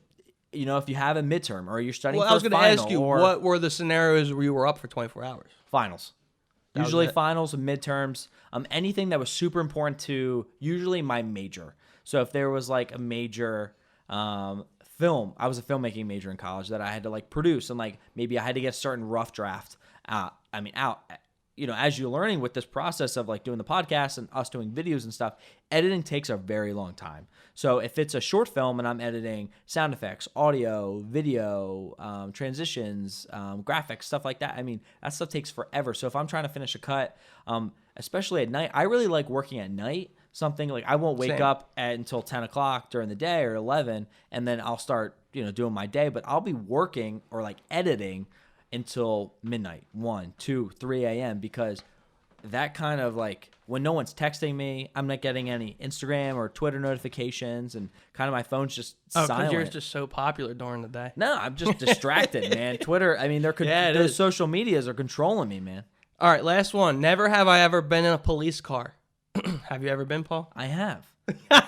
if you have a midterm or you're studying for a final. Well, I was going to ask you, what were the scenarios where you were up for 24 hours? Finals. Usually finals and midterms. Anything that was super important to usually my major. So if there was like a major film, I was a filmmaking major in college that I had to like produce, and like maybe I had to get a certain rough draft out. As you're learning with this process of like doing the podcast and us doing videos and stuff, editing takes a very long time. So if it's a short film and I'm editing sound effects, audio, video, transitions, graphics, stuff like that, that stuff takes forever. So if I'm trying to finish a cut, especially at night, I really like working at night. Something like I won't wake up until 10 o'clock during the day or 11, and then I'll start, doing my day, but I'll be working or like editing until midnight, 1, 2, 3 a.m. because that kind of like when no one's texting me, I'm not getting any Instagram or Twitter notifications, and kind of my phone's just silent. Yours just so popular during the day. No, I'm just distracted, man. Twitter, those social medias are controlling me, man. All right, last one. Never have I ever been in a police car. Have you ever been, Paul? I have.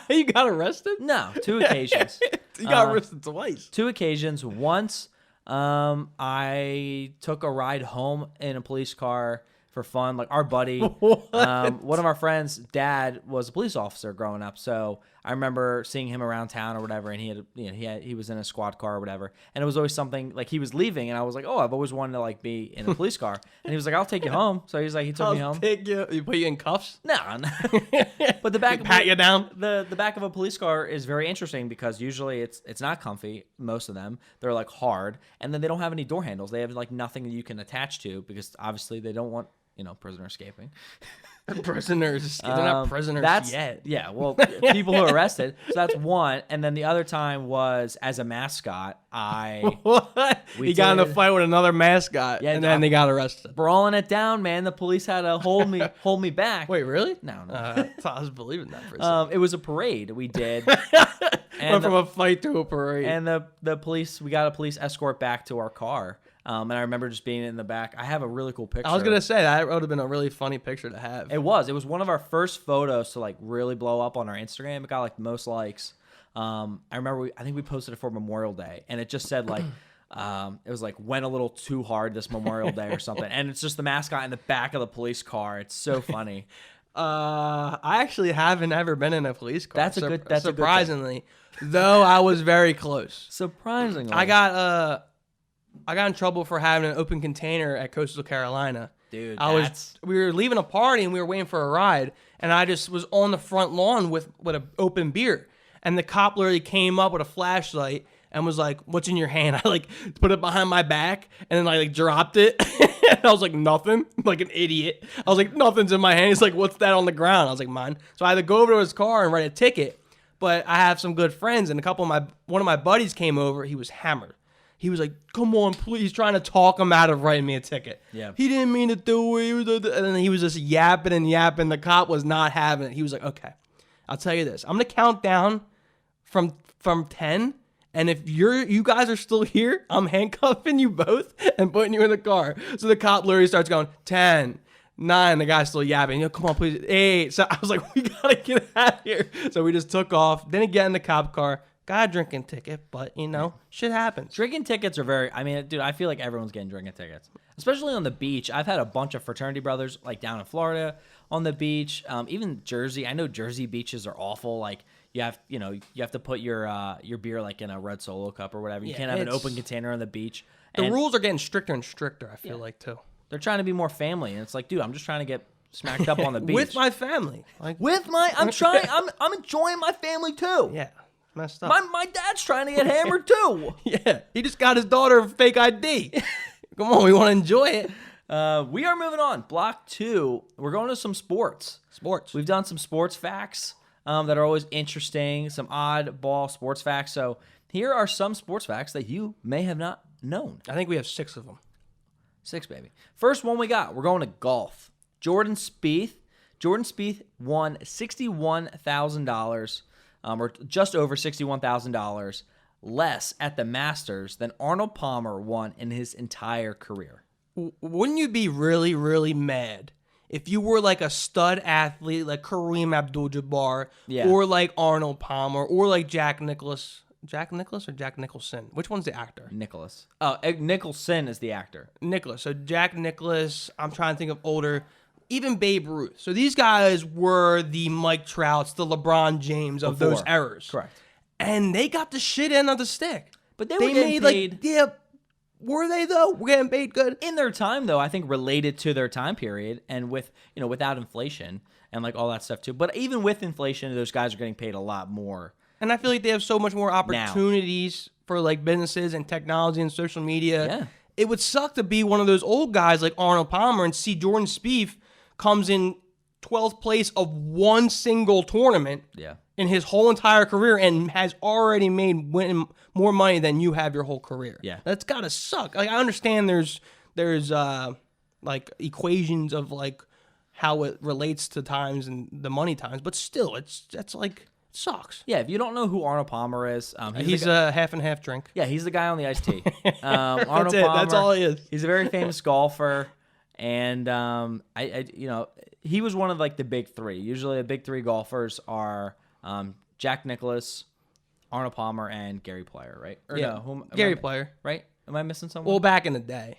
You got arrested? No, 2 occasions. You got arrested twice. 2 occasions. Once, I took a ride home in a police car for fun. Like our buddy, one of our friends' dad was a police officer growing up, so I remember seeing him around town or whatever, and he was in a squad car or whatever, and it was always something like he was leaving, and I was like, oh, I've always wanted to like be in a police car, and he was like, I'll take you home. So he took me home. Take you. You put you in cuffs? No, but the back pat you down. The back of a police car is very interesting because usually it's not comfy. Most of them they're like hard, and then they don't have any door handles. They have like nothing that you can attach to because obviously they don't want prisoner escaping. Prisoners. They're not prisoners yet. Yeah, well, people who are arrested. So that's one. And then the other time was as a mascot. What? He got in a fight with another mascot, and then they got arrested. Brawling it down, man. The police had to hold me back. Wait, really? No. I was believing that for a second. It was a parade we did. Went from a fight to a parade. And the police, we got a police escort back to our car. And I remember just being in the back. I have a really cool picture. I was going to say, that would have been a really funny picture to have. It was one of our first photos to like really blow up on our Instagram. It got like the most likes. I remember I think we posted it for Memorial Day, and it just said like, it was like went a little too hard this Memorial Day or something. And it's just the mascot in the back of the police car. It's so funny. I actually haven't ever been in a police car. That's surprisingly, though I was very close. Surprisingly, I got in trouble for having an open container at Coastal Carolina. Dude, we were leaving a party and we were waiting for a ride, and I just was on the front lawn with an open beer, and the cop literally came up with a flashlight and was like, "What's in your hand?" I like put it behind my back, and then I like dropped it. And I was like, "Nothing," like an idiot. I was like, "Nothing's in my hand." He's like, "What's that on the ground?" I was like, "Mine." So I had to go over to his car and write a ticket. But I have some good friends, and one of my buddies came over. He was hammered. He was like, "Come on, please," trying to talk him out of writing me a ticket. Yeah. He didn't mean to do it. And then he was just yapping and yapping. The cop was not having it. He was like, "Okay, I'll tell you this. I'm going to count down from 10. And if you guys are still here, I'm handcuffing you both and putting you in the car." So the cop literally starts going, 10, 9. The guy's still yapping. "Come on, please. 8. So I was like, "We got to get out of here." So we just took off. Didn't get in the cop car. Got a drinking ticket, but, shit happens. Drinking tickets are dude, I feel like everyone's getting drinking tickets, especially on the beach. I've had a bunch of fraternity brothers, like down in Florida on the beach, even Jersey. I know Jersey beaches are awful. Like you have to put your beer like in a red Solo cup or whatever. You can't have an open container on the beach. The rules are getting stricter and stricter, I feel like, too. They're trying to be more family, and it's like, dude, I'm just trying to get smacked up on the beach. With my family. I'm enjoying my family too. Yeah. Messed up. My dad's trying to get hammered too. Yeah, he just got his daughter a fake ID. Come on, we want to enjoy it. We are moving on. Block 2. We're going to some sports. Sports. We've done some sports facts. that are always interesting, some oddball sports facts. So here are some sports facts that you may have not known. I think we have 6 of them. 6, baby. First one we got, we're going to golf. Jordan Spieth won $61,000, or just over $61,000 less at the Masters than Arno Palmer won in his entire career. Wouldn't you be really, really mad if you were like a stud athlete like Kareem Abdul-Jabbar or like Arno Palmer or like Jack Nicklaus? Jack Nicklaus or Jack Nicholson? Which one's the actor? Nicholas. Oh, Nicholson is the actor. Nicholas. So Jack Nicklaus, I'm trying to think of older, even Babe Ruth. So these guys were the Mike Trouts, the LeBron James of those eras. Correct. And they got the shit end of the stick. But they were getting paid. Were they though? We're getting paid good in their time though. I think related to their time period and with without inflation and like all that stuff too. But even with inflation, those guys are getting paid a lot more. And I feel like they have so much more opportunities for like businesses and technology and social media. Yeah. It would suck to be one of those old guys like Arno Palmer and see Jordan Spieth comes in 12th place of one single tournament. Yeah. In his whole entire career and has already made more money than you have your whole career. Yeah. That's gotta suck. Like I understand there's like equations of like how it relates to times and the money times, but still that's like it sucks. Yeah, if you don't know who Arno Palmer is, he's a half and half drink. Yeah, he's the guy on the iced tea. Arno That's it. Palmer, That's all he is. He's a very famous golfer. And he was one of like the big 3. Usually the big 3 golfers are Jack Nicklaus, Arno Palmer, and Gary Player, right? Or yeah, no, Gary Player, right? Am I missing someone? Well, back in the day,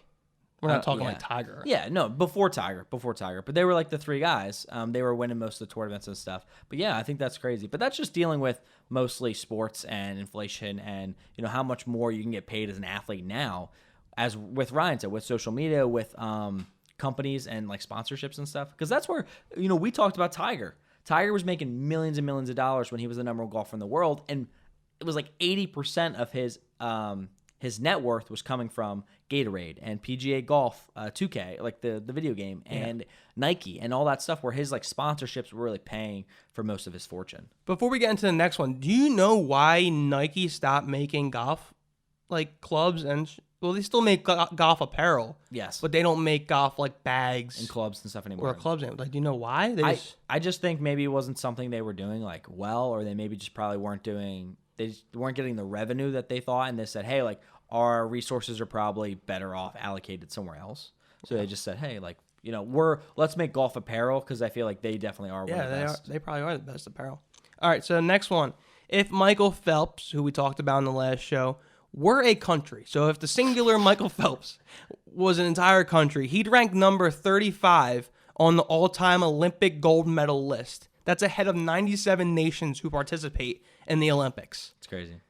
we're not talking like Tiger. Yeah, no, before Tiger. But they were like the 3 guys. They were winning most of the tournaments and stuff. But yeah, I think that's crazy. But that's just dealing with mostly sports and inflation and how much more you can get paid as an athlete now, as with Ryan said, with social media, with companies and like sponsorships and stuff. Because that's where we talked about Tiger. Tiger was making millions and millions of dollars when he was the number 1 golfer in the world, and it was like 80% of his net worth was coming from Gatorade and PGA Golf 2K, like the video game, and Nike and all that stuff, where his like sponsorships were really paying for most of his fortune. Before we get into the next one, do you know why Nike stopped making golf like clubs and? Well, they still make golf apparel. Yes. But they don't make golf like bags and clubs and stuff anymore. Or clubs. Like, do you know why? I just think maybe it wasn't something they were doing like well, or they maybe just probably weren't doing. They just weren't getting the revenue that they thought, and they said, hey, like our resources are probably better off allocated somewhere else. So they just said, hey, like let's make golf apparel, because I feel like they definitely are. Yeah, one of the best. They probably are the best apparel. All right, so next one. If Michael Phelps, who we talked about in the last show, were a country, so if the singular Michael Phelps was an entire country, he'd rank number 35 on the all-time Olympic gold medal list. That's ahead of 97 nations who participate in the Olympics. It's crazy.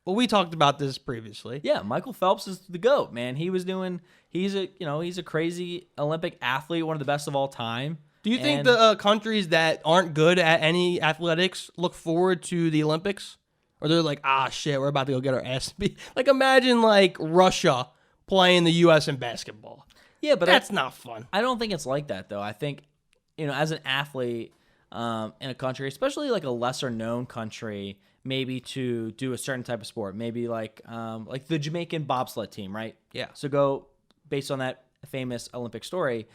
Well, we talked about this previously. Yeah, Michael Phelps is the GOAT, man. He's a crazy Olympic athlete, one of the best of all time. Do you think the countries that aren't good at any athletics look forward to the Olympics? Or they're like, shit, we're about to go get our ass beat. Like, imagine, like, Russia playing the U.S. in basketball. Yeah, but that's not fun. I don't think it's like that, though. I think, as an athlete in a country, especially, like, a lesser-known country, maybe to do a certain type of sport. Maybe, like the Jamaican bobsled team, right? Yeah. So go, based on that famous Olympic story,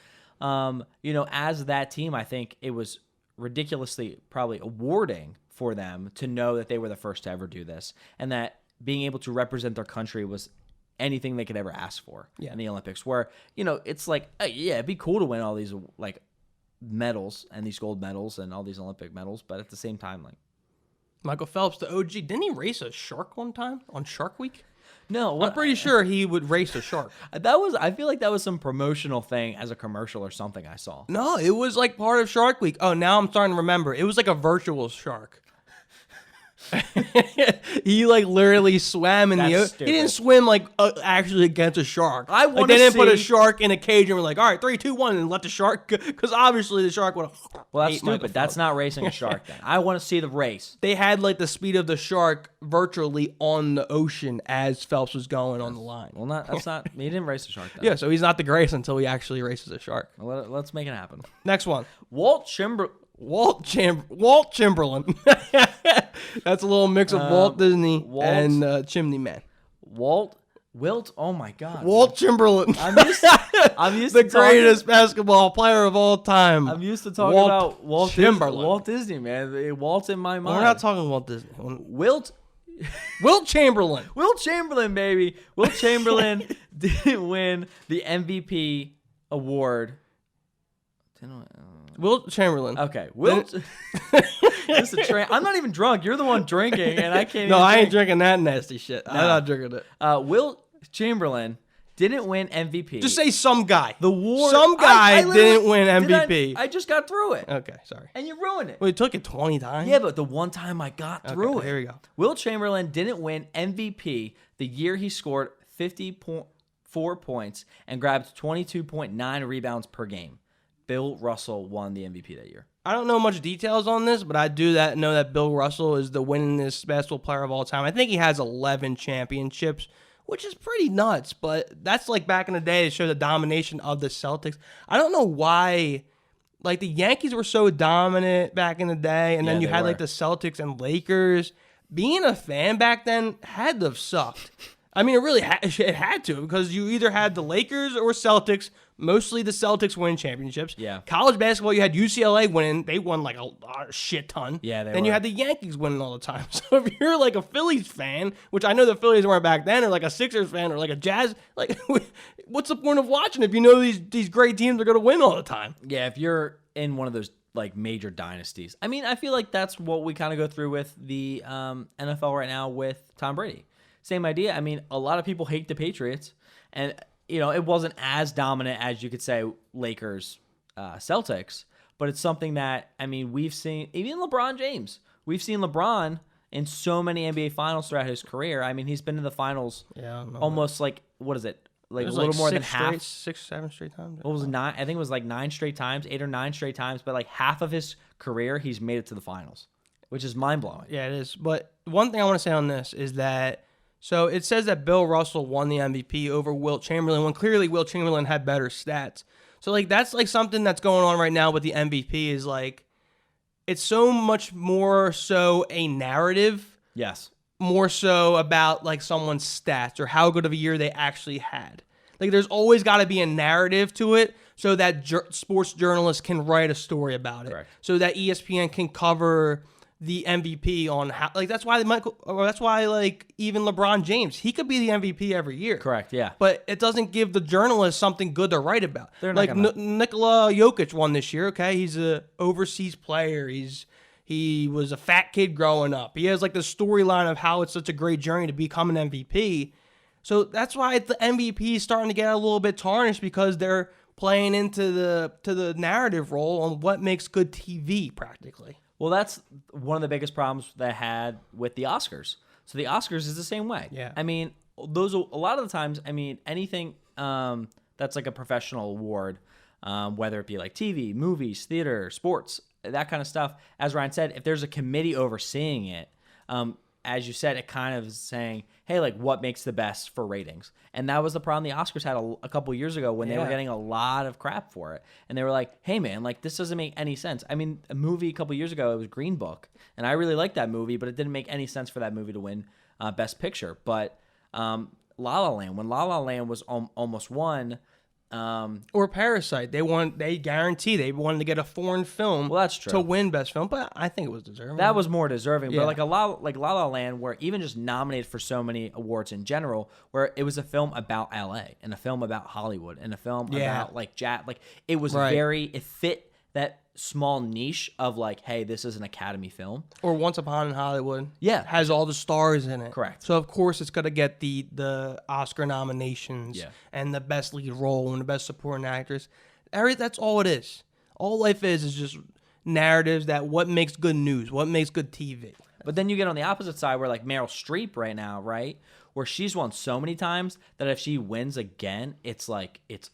as that team, I think it was ridiculously probably awarding for them to know that they were the first to ever do this, and that being able to represent their country was anything they could ever ask for in the Olympics, where, it's like, it'd be cool to win all these like medals and these gold medals and all these Olympic medals, but at the same time, like Michael Phelps, the OG, didn't he race a shark one time on Shark Week? No, I'm pretty sure he would race a shark. I feel like that was some promotional thing as a commercial or something I saw. No, it was like part of Shark Week. Oh, now I'm starting to remember. It was like a virtual shark. He like literally swam in the ocean. He didn't swim like actually against a shark. I want they to didn't put a see- shark in a cage and we're like, all right, 3, 2, 1, and let the shark go, because obviously the shark would have. Well, that's stupid. That's not racing a shark. Then I want to see the race. They had like the speed of the shark virtually on the ocean as Phelps was going on the line. Well, that's not. He didn't race a shark. Then. Yeah, so he's not the greatest until he actually races a shark. Let's make it happen. Next one. Walt Walt Chamberlain. That's a little mix of Walt Disney and Chimney Man. Wilt. Oh my God. Walt Chamberlain. I'm used the to greatest basketball player of all time. I'm used to talking about Walt Chamberlain. Disney, man. Walt's in my mind. We're not talking Walt Disney. Wilt Chamberlain. Wilt Chamberlain, baby. Wilt Chamberlain didn't win the MVP award. Wilt Chamberlain. Okay, Wilt. I'm not even drunk. You're the one drinking, and I can't. No, even I drink. ain't drinking that nasty shit. No. I'm not drinking it. Wilt Chamberlain didn't win MVP. Just say some guy. Some guy didn't win MVP. I just got through it. Okay, sorry. And you ruined it. Well, you took it 20 times? Yeah, but the one time I got through it. Here we go. Wilt Chamberlain didn't win MVP the year he scored 50.4 points and grabbed 22.9 rebounds per game. Bill Russell won the MVP that year. I don't know much details on this, but I do know that Bill Russell is the winningest basketball player of all time. I think he has 11 championships, which is pretty nuts, but that's like back in the day to show the domination of the Celtics. I don't know why, like the Yankees were so dominant back in the day, and then you had like the Celtics and Lakers. Being a fan back then had to have sucked. I mean, it had to, because you either had the Lakers or Celtics. Mostly the Celtics win championships. Yeah. College basketball, you had UCLA winning. They won like a shit ton. Yeah, Then you had the Yankees winning all the time. So if you're like a Phillies fan, which I know the Phillies weren't back then, or like a Sixers fan, or like a Jazz, like what's the point of watching if you know these great teams are going to win all the time? Yeah, if you're in one of those like major dynasties. I mean, I feel like that's what we kind of go through with the NFL right now with Tom Brady. Same idea. I mean, a lot of people hate the Patriots, and it wasn't as dominant as you could say Lakers, Celtics, but it's something that, I mean, we've seen, even LeBron James. We've seen LeBron in so many NBA finals throughout his career. I mean, he's been in the finals almost like, what is it? Like a little more than half. 6, 7 straight times. What was it, 9? I think it was like 9 straight times, 8 or 9 straight times, but like half of his career, he's made it to the finals, which is mind-blowing. Yeah, it is. But one thing I want to say on this is that, so it says that Bill Russell won the MVP over Wilt Chamberlain when clearly Wilt Chamberlain had better stats. So like that's like something that's going on right now with the MVP is like it's so much more so a narrative. Yes. More so about like someone's stats or how good of a year they actually had. Like there's always got to be a narrative to it so that sports journalists can write a story about it. Correct. So that ESPN can cover the MVP on how, like that's why like even LeBron James, he could be the MVP every year. Correct, yeah. But it doesn't give the journalists something good to write about. They're not like Nikola Jokic won this year, okay? He's a overseas player. He was a fat kid growing up. He has like the storyline of how it's such a great journey to become an MVP. So that's why the MVP is starting to get a little bit tarnished because they're playing into the narrative role on what makes good TV practically. Well, that's one of the biggest problems that I had with the Oscars. So the Oscars is the same way. Yeah. I mean, a lot of the times, I mean, anything that's like a professional award, whether it be like TV, movies, theater, sports, that kind of stuff, as Ryan said, if there's a committee overseeing it, as you said, it kind of is saying, hey, like what makes the best for ratings? And that was the problem the Oscars had a couple years ago when they were getting a lot of crap for it. And they were like, hey, man, like this doesn't make any sense. I mean, a movie a couple years ago, it was Green Book. And I really liked that movie, but it didn't make any sense for that movie to win Best Picture. But La La Land, when La La Land was almost won, or Parasite, they wanted to get a foreign film that's true. To win Best Film, but I think it was deserving. That was more deserving, Yeah. but like La La Land, where even just nominated for so many awards in general, where it was a film about LA and a film about Hollywood and a film about like it was it fit that small niche of like, hey, this is an Academy film. Or Once Upon in Hollywood. Yeah. Has all the stars in it. Correct. So, of course, it's going to get the Oscar nominations and the best lead role and the best supporting actress. That's all it is. All life is just narratives that what makes good news, what makes good TV. But then you get on the opposite side where like Meryl Streep right now, right? Where she's won so many times that if she wins again, it's like, it's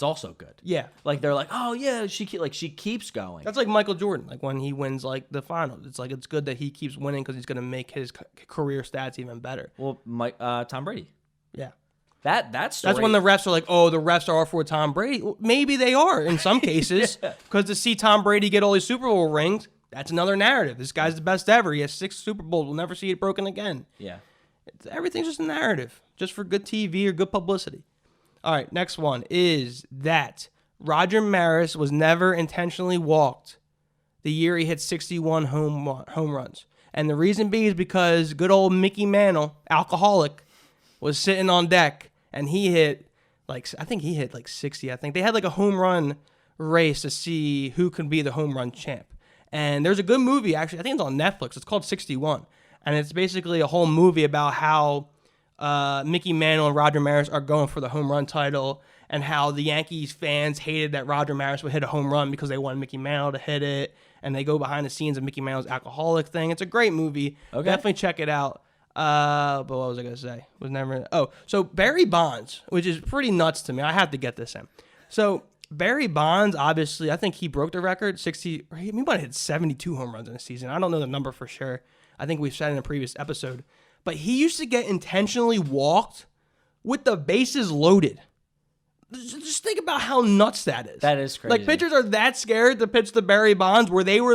also good. Yeah. Like they're like, oh yeah, she keeps going. That's like Michael Jordan. Like when he wins like the finals, it's like it's good that he keeps winning because he's going to make his career stats even better. Well, Tom Brady. Yeah. That story. That's when the refs are like, oh, the refs are all for Tom Brady. Well, maybe they are in some cases, because to see Tom Brady get all these Super Bowl rings, that's another narrative. This guy's the best ever. He has 6 Super Bowls. We'll never see it broken again. Yeah. Everything's just a narrative, just for good TV or good publicity. All right, next one is that Roger Maris was never intentionally walked the year he hit 61 home runs. And the reason being is because good old Mickey Mantle, alcoholic, was sitting on deck. And he hit, I think he hit 60. I think they had a home run race to see who could be the home run champ. And there's a good movie, actually. I think it's on Netflix. It's called 61. And it's basically a whole movie about how Mickey Mantle and Roger Maris are going for the home run title, and how the Yankees fans hated that Roger Maris would hit a home run because they wanted Mickey Mantle to hit it. And they go behind the scenes of Mickey Mantle's alcoholic thing. It's a great movie. Okay. Definitely check it out. But what was I going to say? So Barry Bonds, which is pretty nuts to me. I have to get this in. So Barry Bonds, obviously, I think he broke the record, 60. He might have hit 72 home runs in a season. I don't know the number for sure. I think we've said in a previous episode. But he used to get intentionally walked with the bases loaded. Just think about how nuts that is. That is crazy. Pitchers are that scared to pitch to Barry Bonds where they were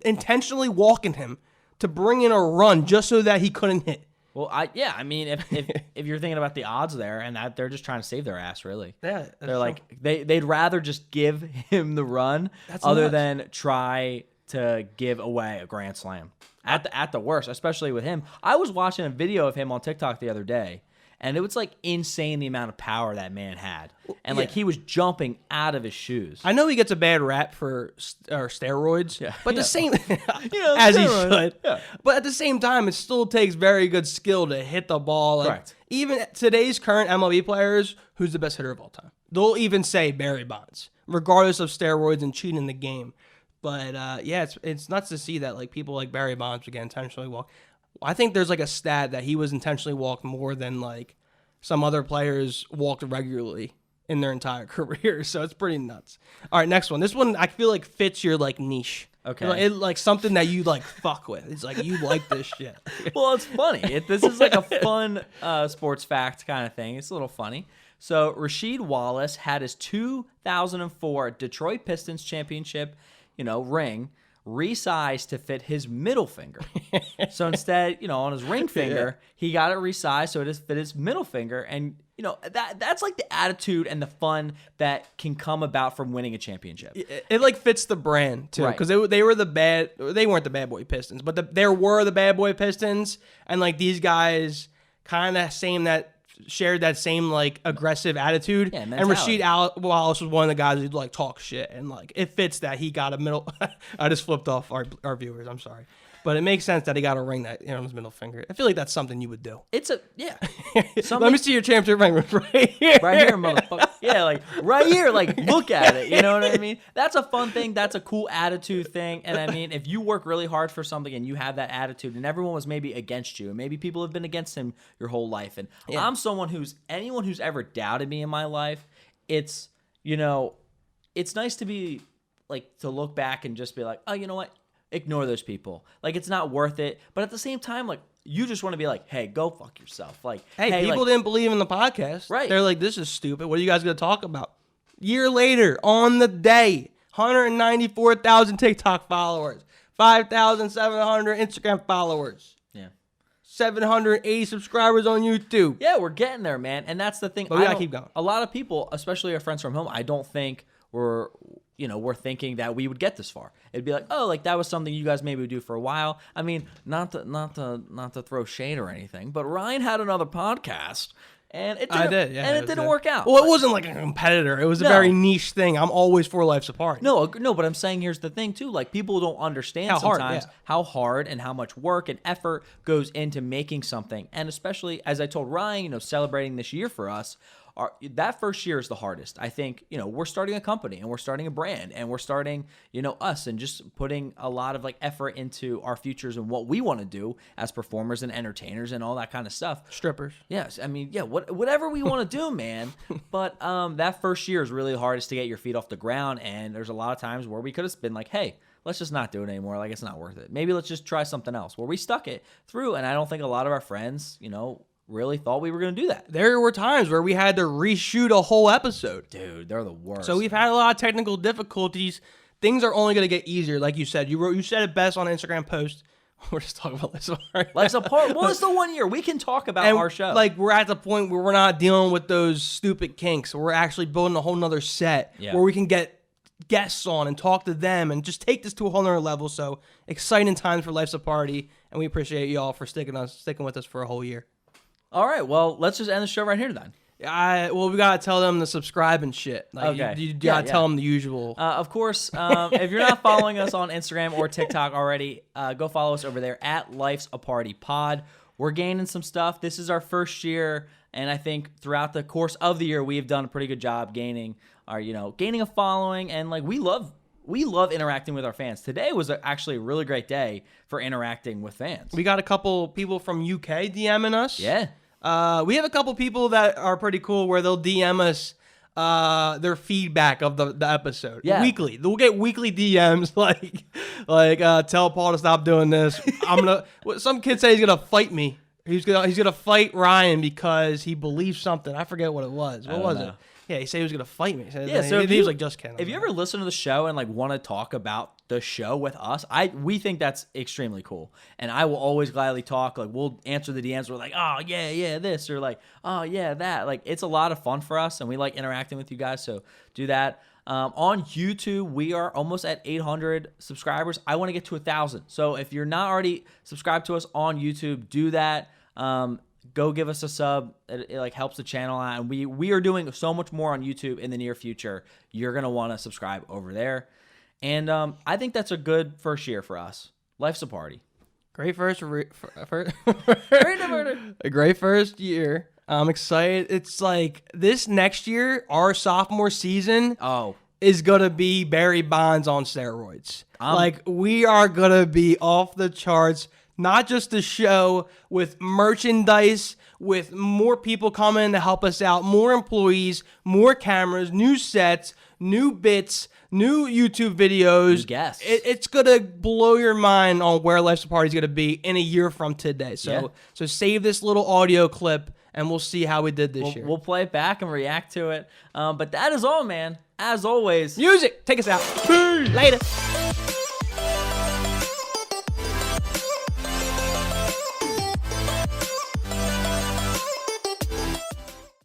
intentionally walking him to bring in a run just so that he couldn't hit. Well, if you're thinking about the odds there, and that they're just trying to save their ass, really. Yeah, they're they'd rather just give him the run than try to give away a grand slam at the worst, especially with him. I was watching a video of him on TikTok the other day, and it was insane the amount of power that man had. And he was jumping out of his shoes. I know he gets a bad rap for steroids, but the same as steroids. He should. Yeah. But at the same time, it still takes very good skill to hit the ball. Correct. Even today's current MLB players, who's the best hitter of all time? They'll even say Barry Bonds, regardless of steroids and cheating in the game. But it's nuts to see that people like Barry Bonds would get intentionally walked. I think there's a stat that he was intentionally walked more than some other players walked regularly in their entire career. So it's pretty nuts. All right, next one. This one I feel fits your niche. Okay. It something that you fuck with. It's you like this shit. Well, it's funny. This is a fun sports fact kind of thing. It's a little funny. So Rasheed Wallace had his 2004 Detroit Pistons championship, ring resized to fit his middle finger. So instead, on his ring finger, he got it resized so it just fit his middle finger. And, that's the attitude and the fun that can come about from winning a championship. It fits the brand, too. Because they weren't the bad boy Pistons, but there were the bad boy Pistons. And, these guys kind of shared that same aggressive attitude. Yeah, and Rasheed Wallace was one of the guys who'd talk shit, and it fits that he got a middle. I just flipped off our viewers. I'm sorry, but it makes sense that he got a ring that on his middle finger. I feel that's something you would do. Let me see your championship ring right here. Right here, motherfucker. Yeah, right here. Look at it. You know what I mean? That's a fun thing. That's a cool attitude thing. And if you work really hard for something and you have that attitude, and everyone was maybe against you, and maybe people have been against him your whole life, and I'm someone anyone who's ever doubted me in my life, it's nice to be to look back and just be oh, you know what? Ignore those people. It's not worth it. But at the same time, you just want to be hey, go fuck yourself. Hey, people didn't believe in the podcast. Right. They're this is stupid. What are you guys going to talk about? Year later, on the day, 194,000 TikTok followers, 5,700 Instagram followers. Yeah. 780 subscribers on YouTube. Yeah, we're getting there, man. And that's the thing. But we got to keep going. A lot of people, especially our friends from home, I don't think we're thinking that we would get this far. It'd be that was something you guys maybe would do for a while. I mean, not to throw shade or anything, but Ryan had another podcast, and it didn't work out. Well, it wasn't a competitor. It was a very niche thing. I'm always 4 lives apart. No, but I'm saying here's the thing too. People don't understand sometimes how hard and how much work and effort goes into making something, and especially as I told Ryan, celebrating this year for us. That first year is the hardest. I think, we're starting a company and we're starting a brand and we're starting, us and just putting a lot of effort into our futures and what we want to do as performers and entertainers and all that kind of stuff. Strippers. Yes. I mean, whatever we want to do, man. But that first year is really the hardest to get your feet off the ground. And there's a lot of times where we could have been hey, let's just not do it anymore. It's not worth it. Maybe let's just try something else. Where we stuck it through. And I don't think a lot of our friends, really thought we were going to do that. There were times where we had to reshoot a whole episode. Dude, they're the worst. So we've had a lot of technical difficulties. Things are only going to get easier, like you said. You said it best on an Instagram post. We're just talking about Life's Apart. Life's Apart. Well, it's the 1 year. We can talk about our show. Like, we're at the point where we're not dealing with those stupid kinks. We're actually building a whole nother set where we can get guests on and talk to them and just take this to a whole nother level. So exciting times for Life's a Party, and we appreciate y'all for sticking with us for a whole year. All right, well, let's just end the show right here then. Well, we gotta tell them to subscribe and shit. Like, Okay. you gotta tell them the usual. Of course, if you're not following us on Instagram or TikTok already, go follow us over there at Life's a Party Pod. We're gaining some stuff. This is our first year, and I think throughout the course of the year, we've done a pretty good job gaining a following, and like we love interacting with our fans. Today was actually a really great day for interacting with fans. We got a couple people from UK DMing us. Yeah. We have a couple people that are pretty cool where they'll DM us their feedback of the episode weekly. We'll get weekly DMs like tell Paul to stop doing this. Some kid said he's gonna fight me. He's gonna fight Ryan because he believes something. I forget what it was. What was it? Yeah, he said he was gonna fight me. So he was like, just kidding. If you ever listen to the show and like want to talk about the show with us, we think that's extremely cool, and I will always gladly talk. Like, we'll answer the DMs. We're like, oh yeah, this, or like, oh yeah, that. Like, it's a lot of fun for us, and we like interacting with you guys. So do that. On YouTube, we are almost at 800 subscribers. I want to get to 1,000. So if you're not already subscribed to us on YouTube, do that. Go give us a sub. It like helps the channel out. And we are doing so much more on YouTube in the near future. You're going to want to subscribe over there. And I think that's a good first year for us. Life's a Party. Great first a great first year. I'm excited. It's like this next year, our sophomore season is going to be Barry Bonds on steroids. Like, we are going to be off the charts. Not just the show, with merchandise, with more people coming to help us out, more employees, more cameras, new sets, new bits, new YouTube videos. New guests. It's going to blow your mind on where Life's a Party is going to be in a year from today. So save this little audio clip, and we'll see how we did this year. We'll play it back and react to it. But that is all, man. As always. Music! Take us out. Later.